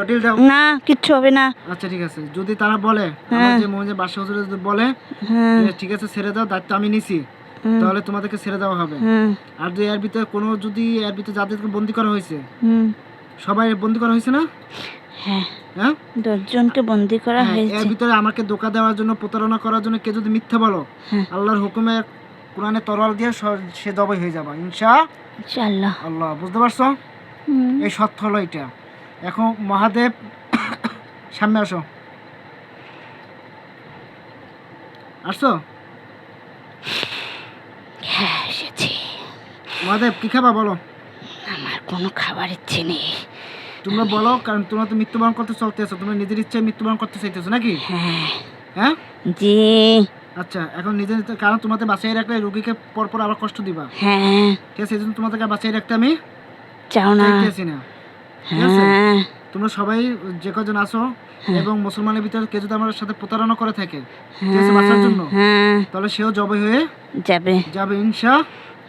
ডিল দাও। না কিচ্ছু হবে না। আচ্ছা ঠিক আছে, যদি তারা বলে হ্যাঁ। আমার যে মোহাম্মদ বাদশাহ হুজুর যদি বলে হ্যাঁ যে ঠিক আছে ছেড়ে দাও, দায়িত্ব আমি নিছি, হুম তাহলে তোমাদেরকে ছেড়ে দেওয়া হবে। হুম আর যদি এর ভিতরে কোনো যদি এর ভিতরে যাদেরকে বন্দি করা হয়েছে হুম সবাই বন্দি করা হয়েছে না? হ্যাঁ হ্যাঁ 10 জনকে বন্দি করা হ্যাঁ, এর হয়েছে। ভিতরে আমাকে ধোঁকা দেওয়ার জন্য, প্রতারণা করার জন্য কেউ যদি মিথ্যা বলো, হ্যাঁ আল্লাহর হুকুমে কোরআনে তরোয়াল দিয়ে সে জবাই হয়ে যাবে ইনশা ইনশাআল্লাহ। আল্লাহ। বুঝতে পারছো? হুম এই সত্য হলো এটা। এখন মহাদেব সামনে আসো। আসছো? হ্যাঁ এসেছি। মহাদেব কি খাবা বলো? আমার কোনো খাবার ইচ্ছে নেই। তোমরা বলো, কারণ তোমরা তো মৃত্যুবরণ করতে চলতেছো, তোমরা নিজের ইচ্ছায় মৃত্যুবরণ করতে চাইতেছো নাকি? হ্যাঁ হ্যাঁ জি আচ্ছা, এখন নিজের কারণ তোমাদের বাঁচিয়ে রাখলে রোগীকে পরপর আবার কষ্ট দিবা, হ্যাঁ ঠিক আছে? এই জন্য তোমাদেরকে বাঁচিয়ে রাখতে আমি চাও না। চাইতেছি না, ঠিক আছে? হ্যাঁ তোমরা সবাই যে কজন আসো হ্যাঁ। এবং মুসলমানের ভিতরে কেউ যদি আমার সাথে প্রতারণা করে থাকে, ঠিক আছে, বাঁচার জন্য, হ্যাঁ তাহলে সেও জবাই হয়ে যাবে যাবে ইনশা।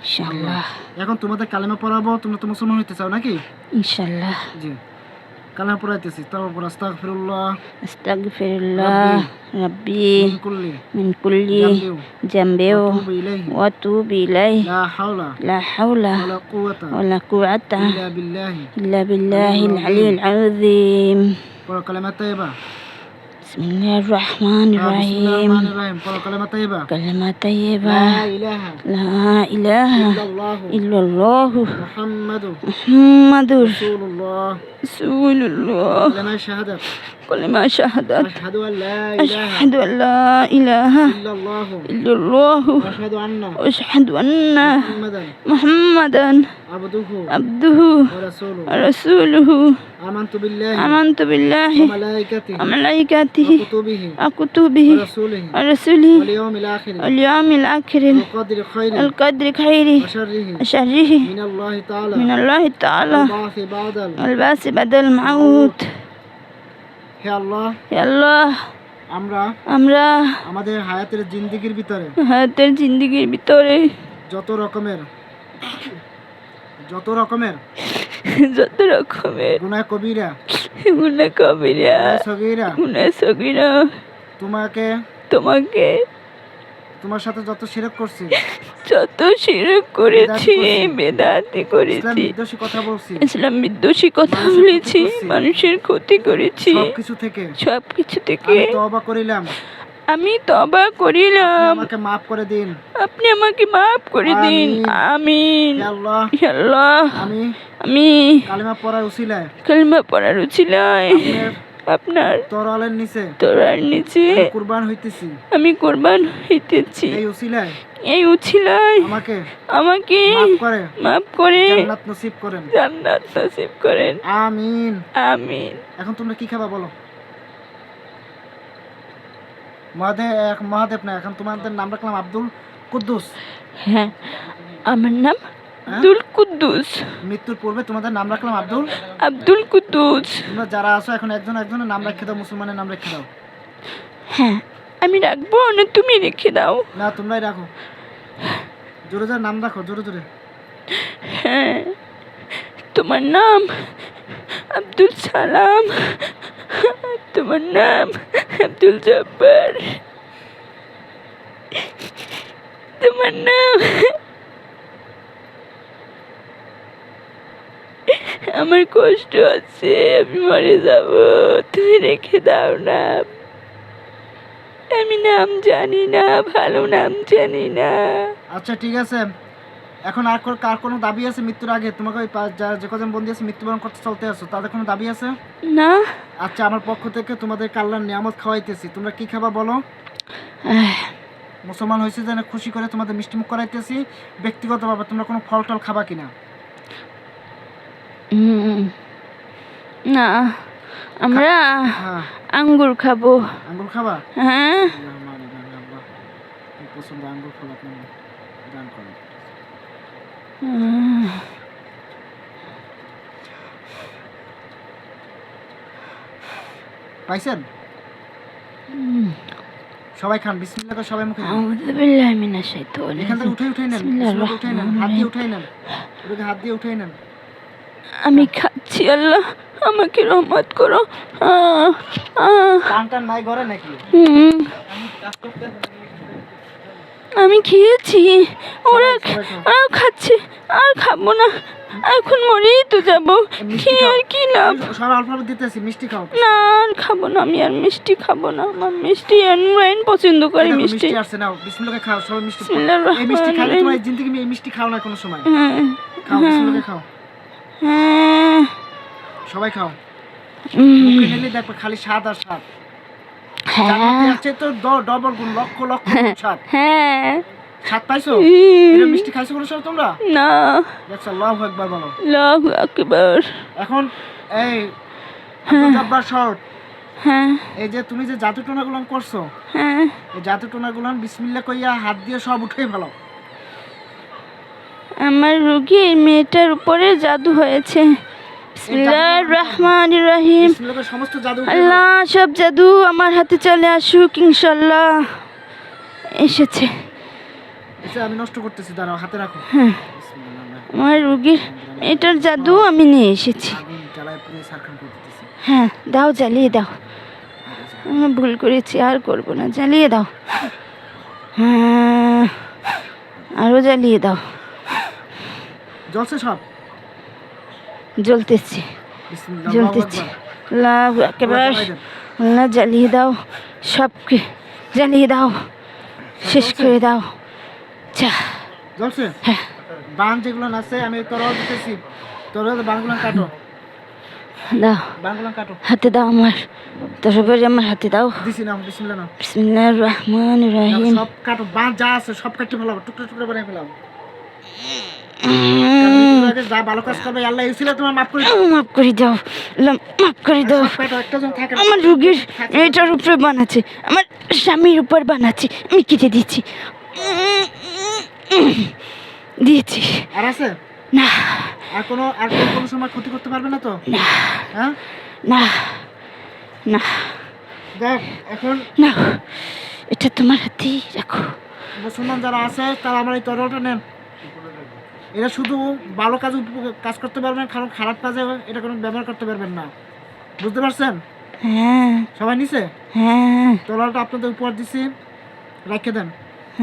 ইনশাআল্লাহ। এখন তোমাদের কালেমা পড়াবো, তোমরা তো মুসলমান হইতে চাও নাকি? ইনশাআল্লাহ। জি, কালেমা পড়াইতেছি। তারপর আস্তাগফিরুল্লাহ আস্তাগফিরুল্লাহ রাব্বি মিন কুল্লি মিন কুল্লি জামবিউ জামবি ওয়া তুবু ইলাইহি ওয়া তুবু ইলাইহি লা হাওলা লা হাওলা ওয়ালা কুওয়াতা ওয়ালা কুওয়াতা ইল্লা বিল্লাহি। ইল্লা বিল্লাহিল আলিয়্যিল আযীম। পড়ো কালেমা তাইয়্যিবা। বিসমিল্লাহির রাহমানির বিসমিল্লাহির রাহিম। রহমানির রহিম। পড়ো কালেমা তাইয়্যিবা। কালিমা তাইয়্যিবা লা ইলাহা লা ইলাহা ইল্লাল্লাহু ইল্লাল্লাহু মুহাম্মাদুর মুহাম্মাদুর রাসূলুল্লাহ। রাসূলুল্লাহ। কালেমা শাহাদাত। কালিমা শাহাদাত। আশহাদু আন লা ইলাহা আশহাদু আল লা ইলাহা ইল্লাল্লাহু ইল্লাল্লাহু ওয়া আশহাদু আন্না ওয়া আশহাদু আন্না মুহাম্মাদান মুহাম্মাদান আবদুহু আবদুহু ওয়া রাসূলুহু। ওয়া রাসূলুহু। আমানতু বিল্লাহি আমানতু বিল্লাহি ওয়া মালাইকাতিহি ওয়া ওয়া মালাইকাতিহি কুতুবিহি ওয়া কুতুবিহি ওয়া রাসূলিহি ওয়া রাসূলিহি ওয়াল ইয়াউমিল আখির ওয়াল ইয়াউমিল আখির ওয়া কদরি খাইরি আল কদরি খাইরি ওয়া শাররিহি ওয়া শাররিহি মিনাল্লাহি তাআলা মিনাল্লাহি তাআলা ওয়াল বা'থি বা'দাল। ওয়াল বাসি বাদাল মাউত। হে আল্লাহ, হে আল্লাহ, আমরা আমরা আমাদের হায়াতের জিন্দেগির ভিতরে হায়াতের জিন্দেগির ভিতরে যত রকমের যত রকমের গুনাহ কবিরা গুনাহ কবিরা সগীরা গুনাহ সগীরা তোমাকে তোমার সাথে যত শিরক করছি, যত শিরক করেছি, বেদাতি ইসলাম করেছি, বিদ্বেষী কথা বলছি, ইসলাম বিদ্বেষী কথা বলেছি, মানুষের ক্ষতি করেছি, সবকিছু থেকে আমি তওবা করিলাম। আমি তওবা করিলাম। আমাকে মাফ করে দিন। আপনি আমাকে মাফ করে দিন। আমিন। ইয়া আল্লাহ, ইয়া আল্লাহ, আমি কালিমা পড়ার উছিলায় আপনার তরলের নিচে আমি কুরবান হইতেছি। এই উছিলায় আমাকে মাফ করে জান্নাত নসিব করেন। আমিন আমিন। এখন তোমরা কি খাবা বলো? মহাদেব না, এখন তোমাদের নাম রাখলাম আব্দুল কুদ্দুস। হ্যাঁ, আমার নাম আব্দুল কুদ্দুস। মৃত্যুর পূর্বে তোমাদের নাম রাখলাম আব্দুল কুদ্দুস। তোমরা যারা আছো এখন একজনের নাম রেখে দাও, মুসলমানের নাম রেখে দাও। হ্যাঁ, আমি রাখবো না তুমি রেখে দাও? না, তোমরাই রাখো। জোরে জোরে নাম রাখো, জোরে জোরে। হ্যাঁ, তোমার নাম আব্দুল সালাম, তোমার নাম আব্দুল জব্বার, তোমার নাম আমার কষ্ট আছে, আমি মরে যাব, তুমি রেখে দাও না। আমি নাম জানি না, ভালো নাম জানি না। আচ্ছা ঠিক আছে, এখন আর কার কোনো দাবি আছে মৃত্যুর আগে? তোমাকে ওই যে কজন বন্দী আছে মৃত্যুবরণ করতে চলতে আছো, তাদের কোনো দাবি আছে? না। আচ্ছা, আমার পক্ষ থেকে তোমাদের আল্লাহর নিয়ামত খাওয়াইতেছি, তোমরা কি খাবা বলো? মুসলমান হয়েছে যেন খুশি করে তোমাদের মিষ্টি মুখ করাইতেছি। ব্যক্তিগতভাবে তোমরা কোনো ফল টল খাবা কিনা? না, আমরা আঙ্গুর খাবো। আঙ্গুর খাবা? হ্যাঁ। পছন্দ আঙ্গুর ফল আপনি দান করেন। পাইছেন? সবাই খান, বিসমিল্লাহ করে সবাই মুখে। আউযু বিল্লাহি মিনাশ শাইতানির এখান থেকে উঠাই নেন, উঠাই নেন, হাত দিয়ে উঠাই নেন, ওটাকে হাত দিয়ে উঠাই নেন। আমি খাচ্ছি, আল্লাহ আমাকে রহমত করো। টান নাই ঘরে নাকি? আমি খেয়েছি, ওরা খাচ্ছে, আর খাবো না, এখন মরেই তো যাবো, খেয়ে আর কি লাভ? অল্প অল্প দিতেছি, মিষ্টি খাও। না, আর খাবো না, আমি আর মিষ্টি খাবো না, আমার মিষ্টি আনরাইন পছন্দ করি। মিষ্টি আসছে না, বিসমিল্লাহ খাও, সবাই মিষ্টি। এই মিষ্টি খালি তোমার জিন্দেগি এই মিষ্টি খাও না কোনো সময়। খাও, বিসমিল্লাহ খাও। সবাই খাও, মুখে নিলে দেখবে খালি স্বাদ আর স্বাদ। জান্নাতে তো ডবল গুণ, লক্ষ লক্ষ স্বাদ। হ্যাঁ, স্বাদ পাইছো? এরকম মিষ্টি খাইছো কোনো সময় তোমরা? না। দেখছো? আল্লাহু আকবার বলো। আল্লাহু আকবার। এখন এই আব্দুল জব্বার শর্ট, হ্যাঁ, এই যে তুমি যে জাদু টোনাগুলো করছো, হ্যাঁ, এই জাদু টোনাগুলো বিসমিল্লাহ কইয়া হাত দিয়ে সব উঠেই ফেলো। আমার রোগীর মেয়েটার উপরে জাদু হয়েছে। বিসমিল্লাহির রহমানির রহিম। সমস্ত জাদু, আল্লাহ সব জাদু আমার হাতে চলে আসুক ইনশাআল্লাহ। এসেছে। আমি নষ্ট করতেছি, দাঁড়াও, হাতে রাখো। আমার রোগীর এটার জাদু আমি নিয়ে এসেছি। হ্যাঁ, দাও, জ্বালিয়ে দাও। আমি ভুল করেছি, আর করবো না, জ্বালিয়ে দাও। হ্যাঁ, আরো জ্বালিয়ে দাও। জ্বলছে সব? জ্বলতেছে, জ্বলতেছে। আল্লাহু আকবার। আল্লাহ জ্বালিয়ে দাও, সবকে জ্বালিয়ে দাও, শেষ করে দাও। জ্বলছে? হ্যাঁ। বান যেগুলো আছে আমি তরল দিতেছি, তরল বানগুলো কাটো, দাও, বানগুলো কাটো, হাতে দাও, আমার তরবারি আমার হাতে দাও। দিছি না, বিসমিল্লাহ নাও। বিসমিল্লাহির রহমানির রহিম। সব কাটো, বান যা আছে সব কেটে ফেলাও, টুকরো টুকরো বানিয়ে ফেলাও। যা ভালো কাজ করবে আল্লাহ ইউসিলা তোমার মাফ করে দাও। মাফ করে দাও, মাফ করে দাও। আমার রোগীর এটার উপরে বানাচ্ছে, আমার স্বামীর উপর বানাচ্ছে, আমি কেটে দিচ্ছি, দিয়েছি। আর আছে না? আর কোনো সময় ক্ষতি করতে পারবে না তো? না, হ্যাঁ, না, না। দেখ এখন না, এটা তোমার হাতেই রাখো। মুসলমান যারা আছে তারা আমার এই তরোয়ালটা নেন। এটা শুধু ভালো কাজ কাজ করতে পারবেন, কারণ খারাপ কাজে এটা কোনো ব্যবহার করতে পারবেন না, বুঝতে পারছেন? হ্যাঁ সবাই নিছে? হ্যাঁ তরোয়ালটা আপনাদের উপহার দিছি, রেখে দেন।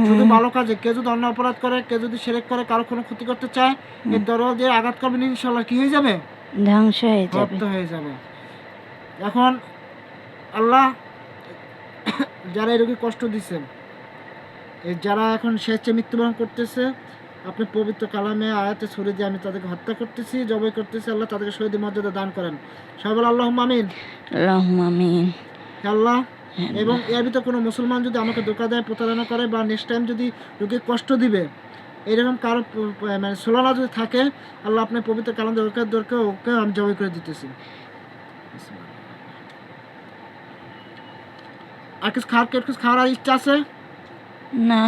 শুধু ভালো কাজে, কেউ যদি অন্য অপরাধ করে, কেউ যদি শিরক করে, কারো কোনো ক্ষতি করতে চায়, এই তরোয়াল দিয়ে আঘাত করবেন, ইনশাল্লাহ কি হয়ে যাবে? ধ্বংস হয়ে যাবে। ভক্ত হয়ে যাবে। এখন আল্লাহ যারা এই রোগী কষ্ট দিচ্ছে, এই যারা এখন স্বেচ্ছায় মৃত্যুবরণ করতেছে, আপনি পবিত্র কালামে আয়াতে ছড়িয়ে দিয়ে আমি তাদেরকে হত্যা করতেছি, জবাই করতেছি, আল্লাহ তাদেরকে শহীদ মর্যাদা দান করেন। সবাই বলে আল্লাহুম্মা আমিন। আল্লাহুম্মা আমিন। আল্লাহ, এবং এর ভিতরে কোনো মুসলমান যদি আমাকে ধোঁকা দেয়, প্রতারণা করে, বা নেক্সট টাইম যদি রোগী কষ্ট দিবে, এরকম কারো মানে সোলানা যদি থাকে, আল্লাহ আপনার পবিত্র কালাম দরকার ওকে আমি জবাই করে দিতেছি। আর কিছু খাওয়ার ইচ্ছা আছে? না।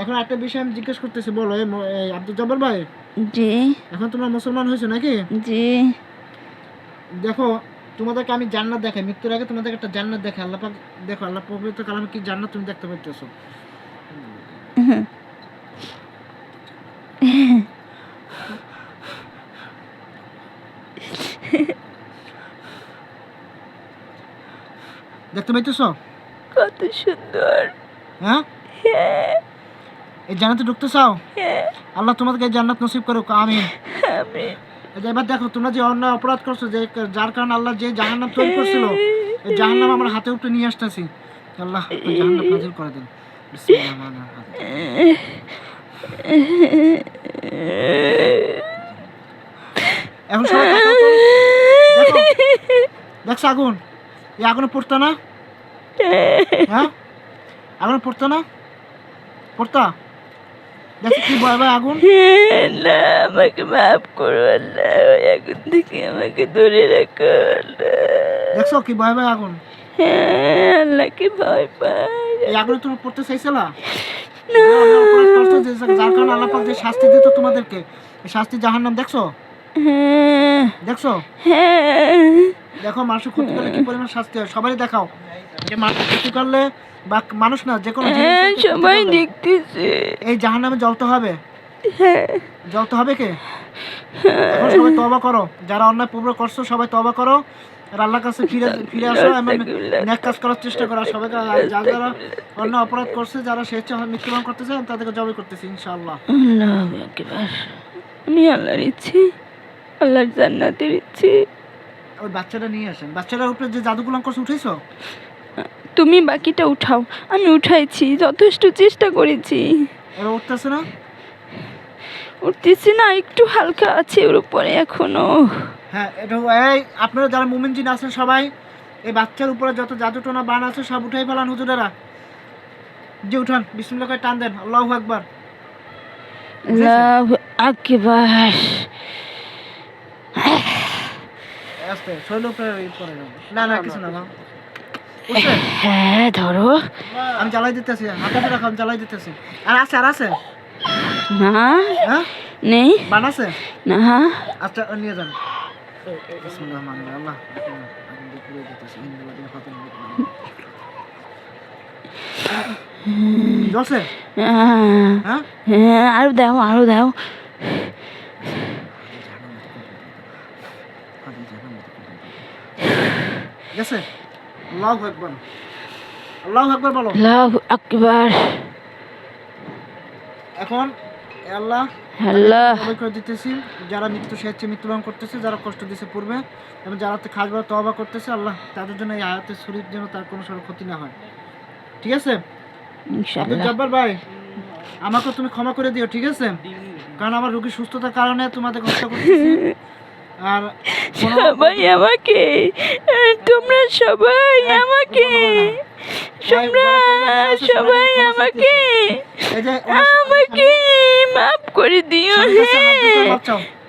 এখন একটা বিষয় আমি জিজ্ঞেস করতেছি, বলো এই আব্দুল জব্বার ভাই, জি এখন তোমরা মুসলমান হয়েছো নাকি? জি। দেখো, তোমাদেরকে আমি জান্নাত দেখাই, মৃত্যুর আগে তোমাদেরকে একটা জান্নাত দেখাই। আল্লাহ পাক দেখো, আল্লাহ পবিত্র কালামে কি জান্নাত তুমি দেখতে পাইতেছো। দেখতে পাইতেছো? কত সুন্দর। হ্যাঁ, হ্যাঁ এই জান্নাতে ঢুকতে চাও? হ্যাঁ আল্লাহ তোমাদেরকে এই জান্নাত নসিব করুক, আমিন। আমিন। এই যে এবার দেখো, তোমরা যে অন্যায় অপরাধ করছো, যে যার কারণে আল্লাহ যে জাহান্নাম তৈরি করছিল, এই জাহান্নাম আমার হাতে উপরে নিয়ে আসতেছি, আল্লাহ ওই জাহান্নাম নাযিল করে দেন। বিসমিল্লাহির রহমানির রহিম। এখন সবাই তাকাও তো। দেখো, দেখছো আগুন? এই আগুনে পড়তো না? হ্যাঁ, আগুনে পড়তো না? পড়তা? দেখো কি ভয় ভয় আগুন। না, আমাকে মাফ করো আল্লাহ, ওই আগুন থেকে আমাকে দূরে রাখো আল্লাহ। দেখছো কি ভয় ভয় আগুন? হ্যাঁ, আল্লাহকে ভয় পাই। এই আগুনে তুমি পড়তে চাইছিলা? যে অন্যায় অপরাধ করছো, যার কারণে আল্লাহ পাক যে শাস্তি দিত তোমাদেরকে, এই শাস্তি জাহান্নাম, দেখছো? হ্যাঁ দেখছো? হ্যাঁ। দেখো, মানুষের ক্ষতি করলে কি পরিমাণ শাস্তি হয়, সবাই দেখাও। যে মানুষ ক্ষতি করলে, বা মানুষ না, যে কোনো হ্যাঁ, সবাই দেখতেছে। এই জাহান্নামে জ্বলতে হবে। হ্যাঁ জ্বলতে হবে কে? এখন সবাই তওবা করো, যারা অন্যায় পূর্ব করছো সবাই তওবা করো, আর আল্লাহর কাছে ফিরে আসো, এমন নেক কাজ করার চেষ্টা করো। সবাইকে যারা অন্যায় অপরাধ করছে, যারা স্বেচ্ছায় মৃত্যুবরণ করতেছে, আমি তাদেরকে জবাই করতেছি ইনশাআল্লাহ। আল্লাহু আকবার। আমি আল্লাহর ইচ্ছে, আল্লাহর জান্নাতের ইচ্ছে। ওই বাচ্চাটা নিয়ে আসেন। বাচ্চাটার উপরে যে জাদুগুলো করছে উঠেছো? তুমি বাকিটা উঠাও। আমি উঠাইছি, যথেষ্ট চেষ্টা করেছি। ওরা উঠতেছে না? উঠতেছি না, একটু হালকা আছে ওর উপরে এখনো। হ্যাঁ, এটা এই আপনারা যারা মুমিন জিন আছেন সবাই, এই বাচ্চার উপরে যত জাদু টোনা বান আছে সব উঠাই ফেলান হুজুরেরা। যে উঠান, বিসমিল্লাহ করে টান দেন, আল্লাহু আকবার। আল্লাহু আকবার। আস্তে শৈল উপরে পড়ে যাবে। না না, কিছু না, মা উঠছে। হ্যাঁ ধরো। আমি জ্বালাই দিতেছি, হাতে রাখো, আমি জ্বালাই দিতেছি। আর আছে, আর আছে? না হ্যাঁ, নেই। বান আছে? না। আচ্ছা, নিয়ে যান। বিসমিল্লাহির রহমানির রহিম। আল্লাহ আগুন দিয়ে পুড়িয়ে দিতেছি। জ্বলছে? হ্যাঁ, হ্যাঁ, আরো দাও, আরো দাও। গেছে? আল্লাহু আকবার, আল্লাহু আকবার বলো। আল্লাহু আকবার। এখন আল্লাহ আল্লাহ তওবা করে দিতেছি, যারা স্বেচ্ছায় মৃত্যুবরণ করতেছে, যারা কষ্ট দিয়েছে পূর্বে, এবং যারা খাসভাবে তওবা করতেছে, আল্লাহ তাদের জন্য এই আয়াতের শরীর যেন তার কোনো সরল ক্ষতি না হয়। ঠিক আছে আব্দুল ইনশাআল্লাহ। জব্বার ভাই, আমাকে তুমি ক্ষমা করে দিও, ঠিক আছে? কারণ আমার রোগীর সুস্থতার কারণে তোমাদের কষ্ট করতেছি। আর সবাই আমাকে, তোমরা সবাই আমাকে, তোমরা সবাই আমাকে, এই যে আমাকে মাফ করে দিও।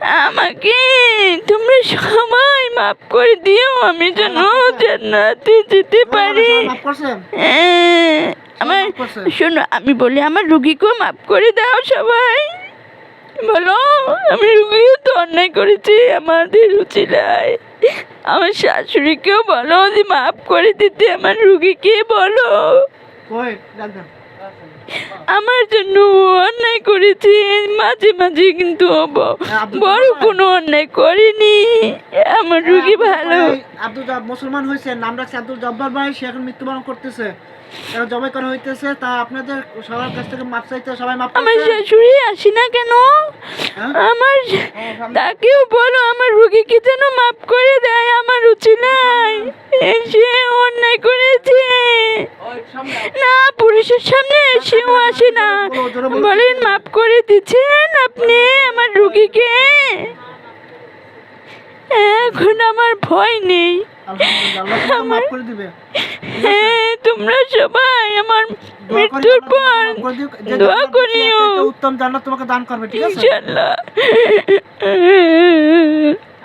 হ্যাঁ, আমাকে তোমরা সবাই মাফ করে দিও, আমি যেন জান্নাতে যেতে পারি। মাফ করছেন? হ্যাঁ, আমার শোনো, আমি বলি আমার রুগীকেও মাফ করে দাও সবাই। বলো, আমি রুগীও তো অন্যায় করেছি, আমাদের রুচি নাই। আমার শাশুড়িকেও বলো যে মাফ করে দিতে, আমার রুগীকে বলো। কই ডাক দেন। আমার জন্য ও অন্যায় করেছে মাঝে মাঝে, কিন্তু ও বড় কোনো অন্যায় করেনি। আমার রুগী ভালো। আব্দুল মুসলমান হয়েছে, নাম রাখছে আব্দুল জব্বার ভাই, সে এখন মৃত্যুবরণ করতেছে, এখন জবাই করা হইতেছে। তা আপনাদের সবার কাছ থেকে মাপ চাইতে, সবাই মাপ আমার চাইতে। শাশুড়ি আসি না কেন? হ্যাঁ? আমার তাকেও বলো আমার রুগীকে যেন মাফ করে দেয়, আমার রুচি নাই, সে অন্যায় করেছে। না, পুলিশের সামনে এসেও আসে না, বলেন মাফ করে দিচ্ছেন আপনি আমার রুগীকে। এখন আমার ভয় নেই। আলহামদুলিল্লাহ, আল্লাহ তোমাকে মাফ করে দিবে। হ্যাঁ, তোমরা সবাই আমার দোয়া করি, মৃত্যুর আল্লাহ তোমাকে পর মাফ করে দিক। যে দোয়া জান্নাত করিও। আছে, একটা উত্তম জান্নাত তোমাকে দান করবে, ঠিক আছে? ইনশাআল্লাহ।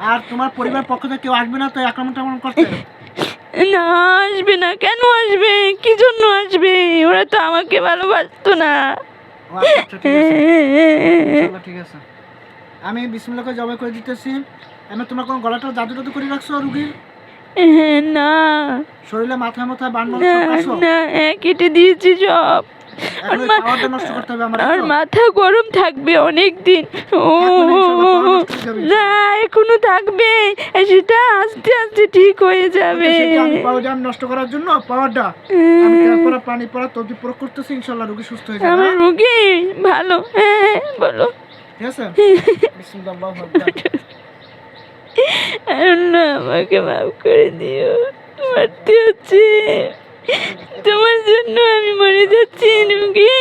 আর তোমার পরিবার পক্ষ থেকে কেউ আসবে না তো আক্রমণ টাক্রমণ করতে? না, আসবে না। কেন আসবে? কি জন্য আসবে? ওরা তো আমাকে ভালোবাসতো না। ও আচ্ছা, আচ্ছা, ঠিক আছে। ইনশাআল্লাহ, ঠিক আছে। আমি বিসমিল্লাহ করে জবাই করে দিতেছি। আমি তোমার কোন গলাটা জাদু টাদু করে রাখছো রুগীর? না শরীরে মাথায় মাথায় বান না সব কাটছো? না, কেটে দিয়েছি সব। এখন ওই পাওয়ারটা নষ্ট করতে হবে আমার। আর মাথা গরম থাকবে অনেক দিন। ও না, এখনো থাকবে, সেটা আস্তে আস্তে ঠিক হয়ে যাবে। আমি পাউডার নষ্ট করার জন্য পাওয়ারটা আমি তারপরে পানি পড়া তদবির প্রয়োগ করতেছি, ইনশাআল্লাহ রোগী সুস্থ হয়ে যাবে। আমার রোগী ভালো। হ্যাঁ, বলো। ঠিক আছে? বিসমিল্লাহ, আল্লাহু আকবার। আল্লাহ, আমাকে মাফ করে দিও, মারতে হচ্ছে, তোমার জন্য আমি মরে যাচ্ছি রুগী,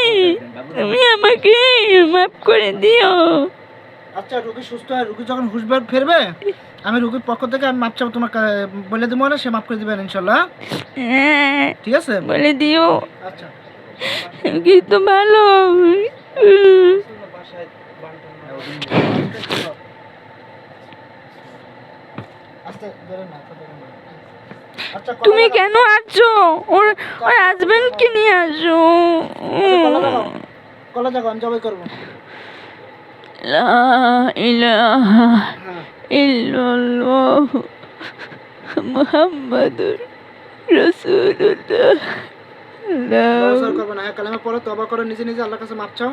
তুমি আমাকে মাফ করে দিও। আচ্ছা, রোগী সুস্থ হয়, রোগী যখন হুঁশবার ফিরবে আমি রোগীর পক্ষ থেকে আমি মাপ চাবো, তোমাকে বলে দেবো না, সে মাফ করে দিবেন ইনশাআল্লাহ। হ্যাঁ, ঠিক আছে? বলে দিও। আচ্ছা, রুগী তো ভালো। আস্তে ধরে না, ধরে না। আচ্ছা, তুমি কেন আসছো? ওর ওর হাজবেন্ডকে নিয়ে আসো। কলা জাগো, আমি জবাই করবো। লা ইলাহা হ্যাঁ, ইল্লাল্লাহ মুহাম্মাদুর রাসূলুল্লাহ। দরজা করবে না। হ্যাঁ, কালেমা পড়ো, তওবা করো, নিজে নিজে আল্লাহর কাছে মাপ চাও,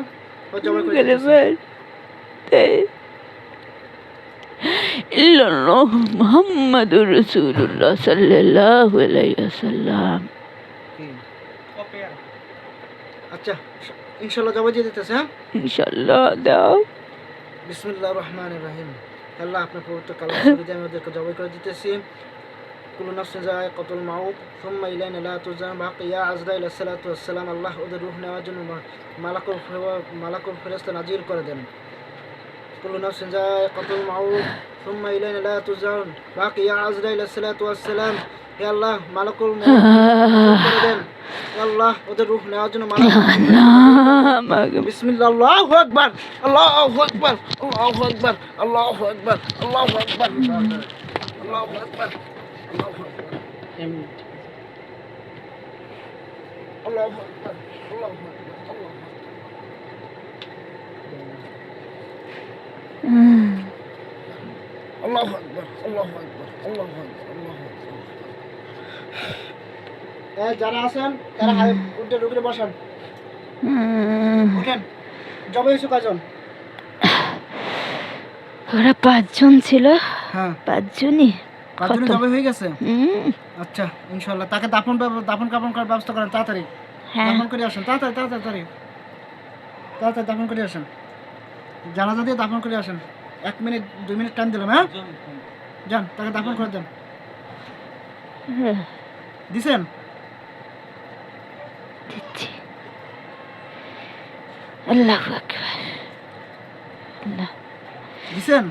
ও জবাই করে দিতেছে। ইল্লাল্লাহ মুহাম্মাদুর রাসূলুল্লাহ সাল্লাল্লাহু আলাইহি ওয়াসাল্লাম। আচ্ছা, ইনশাআল্লাহ জবাই দিয়ে দিতেছে। হ্যাঁ, ইনশাআল্লাহ দাও। বিসমিল্লাহির রহমানির রহিম। আল্লাহ আপনার পবিত্র কালাম শরীফে আমি ওদেরকে জবাই করে দিতেছি। কুল্লু নাফসিন যায়িকাতুল মাউত সুম্মা ইলাইনা লা তুরজাউন। বাকিয়া আজরাইল আসসালাতু ওয়াসসালাম, আল্লাহ ওদের রূহ নেওয়ার জন্য মালাকুল ফেরেশতা নাজিল করে দেন। কুল্লু নাফসিন যায়িকাতুল মাউত সুম্মা ইলাইনা লা তুরজাউন। বাকিয়া আজরাইল আসসালাতু ওয়াসসালাম, হে আল্লাহ মালাকুল মউত করে দেন। হে আল্লাহ ওদের রূহ নেওয়ার জন্য বিসমিল্লাহ। আল্লাহু আকবার, আল্লাহু আকবার, আল্লাহু আকবার, আল্লাহু আকবার, আল্লাহু আকবার, আল্লাহু আকবার, আল্লাহু আকবার, আল্লাহু আকবার, আল্লাহু আকবার, আল্লাহু আকবার, আল্লাহু আকবার, আল্লাহু আকবার, আল্লাহু আকবার। যারা আছেন তারা উঠে রুগীরে বসান, উঠেন। জবাই হয়েছে কয়জন? ওরা 5 জন ছিল। হ্যাঁ, 5 জনই। 5 জনের জবাই হয়ে গেছে। আচ্ছা, ইনশাআল্লাহ তাকে দাফন কাফন করার ব্যবস্থা করেন তাড়াতাড়ি। দাফন করে আসেন তাড়াতাড়ি, তাড়াতাড়ি, তাড়াতাড়ি দাফন করে আসেন। জানাজা দিয়ে দাফন করে আসেন। 1 মিনিট 2 মিনিট টাইম দিলাম। হ্যাঁ, যান, তাকে দাফন করে দেন। দিছেন? দিচ্ছি। আল্লাহু আকবার। আল্লাহ, দিছেন?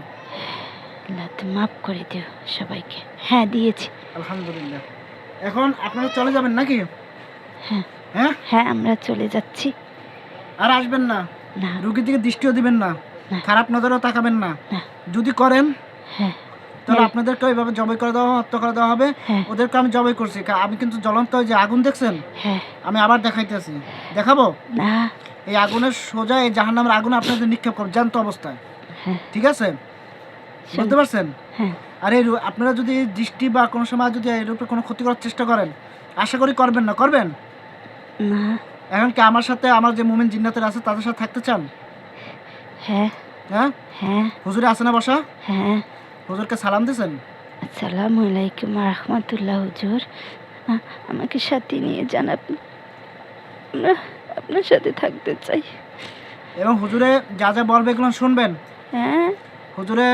আল্লাহ তুমি মাফ করে দিও সবাইকে। হ্যাঁ, দিয়েছি। আলহামদুলিল্লাহ। এখন আপনারা চলে যাবেন নাকি? হ্যাঁ হ্যাঁ, হ্যাঁ, আমরা চলে যাচ্ছি। আর আসবেন না, না রুগীর দিকে দৃষ্টিও দিবেন না, না। খারাপ নজরেও তাকাবেন না। না। যদি করেন হ্যাঁ তাহলে আপনাদেরকে ওইভাবে জবাই করে দেওয়া, হত্যা করে দেওয়া হবে। হ্যাঁ ওদেরকে আমি জবাই করছি, আমি কিন্তু জ্বলন্ত ওই যে আগুন দেখছেন, হ্যাঁ। আমি আবার দেখাইতেছি, দেখাবো। না। এই আগুনের সোজা এই জাহান্নামের আগুন আপনাদের নিক্ষেপ করব জ্যান্ত অবস্থায়। হ্যাঁ ঠিক আছে? বুঝতে পারছেন? হ্যাঁ। আর এই আপনারা যদি দৃষ্টি বা কোনো সময় যদি এর উপরে কোনো ক্ষতি করার চেষ্টা করেন, আশা করি করবেন না, করবেন? না। এখন কি আমার সাথে আমার যে মুমিন জিন্নাতের আছে তাদের সাথে থাকতে চান? হ্যাঁ হ্যাঁ, হ্যাঁ হুজুরে আছে না বসা? হ্যাঁ। হুজুরকে সালাম দিয়েছেন? আসসালামু আলাইকুম রহমতুল্লাহ হুজুর, আমাকে সাথে নিয়ে যান, আমরা আপনার সাথে থাকতে চাই। এবং হুজুরে যা যা বলবে এগুলো শুনবেন? হ্যাঁ হুজুরে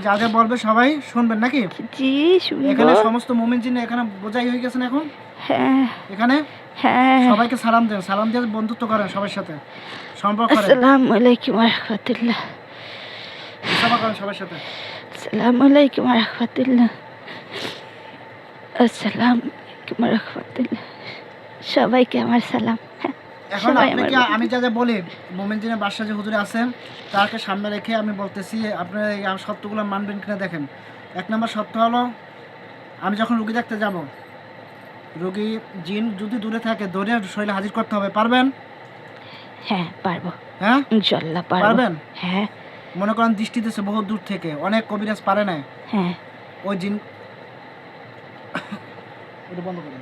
যা যা বলবে সবাই শুনবেন নাকি? জি শুনবো। এখানে সমস্ত মুমিন জিন এখানে বোঝাই হয়ে গেছেন এখন। হ্যাঁ এখানে হ্যাঁ। সবাইকে সালাম দেন, সালাম দিয়ে বন্ধুত্ব করেন, সবার সাথে সম্পর্ক করেন, আসসালামু আলাইকুম রহমতুল্লাহ, মুসাফা করেন সবার সাথে। আসসালামু আলাইকুম রহমতুল্লাহ, আসসালামু আলাইকুম রহমতুল্লাহ। সবাইকে আমার সালাম। হ্যাঁ, এখন সবাই আপনাকে আমার আমি যা যা বলি, মোমেন জিনের বাদশা যে হুজুরে আছেন তাকে সামনে রেখে আমি বলতেছি, আপনারা এই সত্যগুলো মানবেন কিনা দেখেন। এক নম্বর সত্য হলো, আমি যখন রুগী দেখতে যাব, রুগী জিন যদি দূরে থাকে ধরে শরীরে হাজির করতে হবে, পারবেন? হ্যাঁ পারবো, হ্যাঁ ইনশাল্লাহ পারবো। পারবেন? হ্যাঁ মনে করেন দৃষ্টি দিচ্ছে বহু দূর থেকে, অনেক কবিরাজ পারে না, হ্যাঁ। ওই জিন এটা বন্ধ করেন।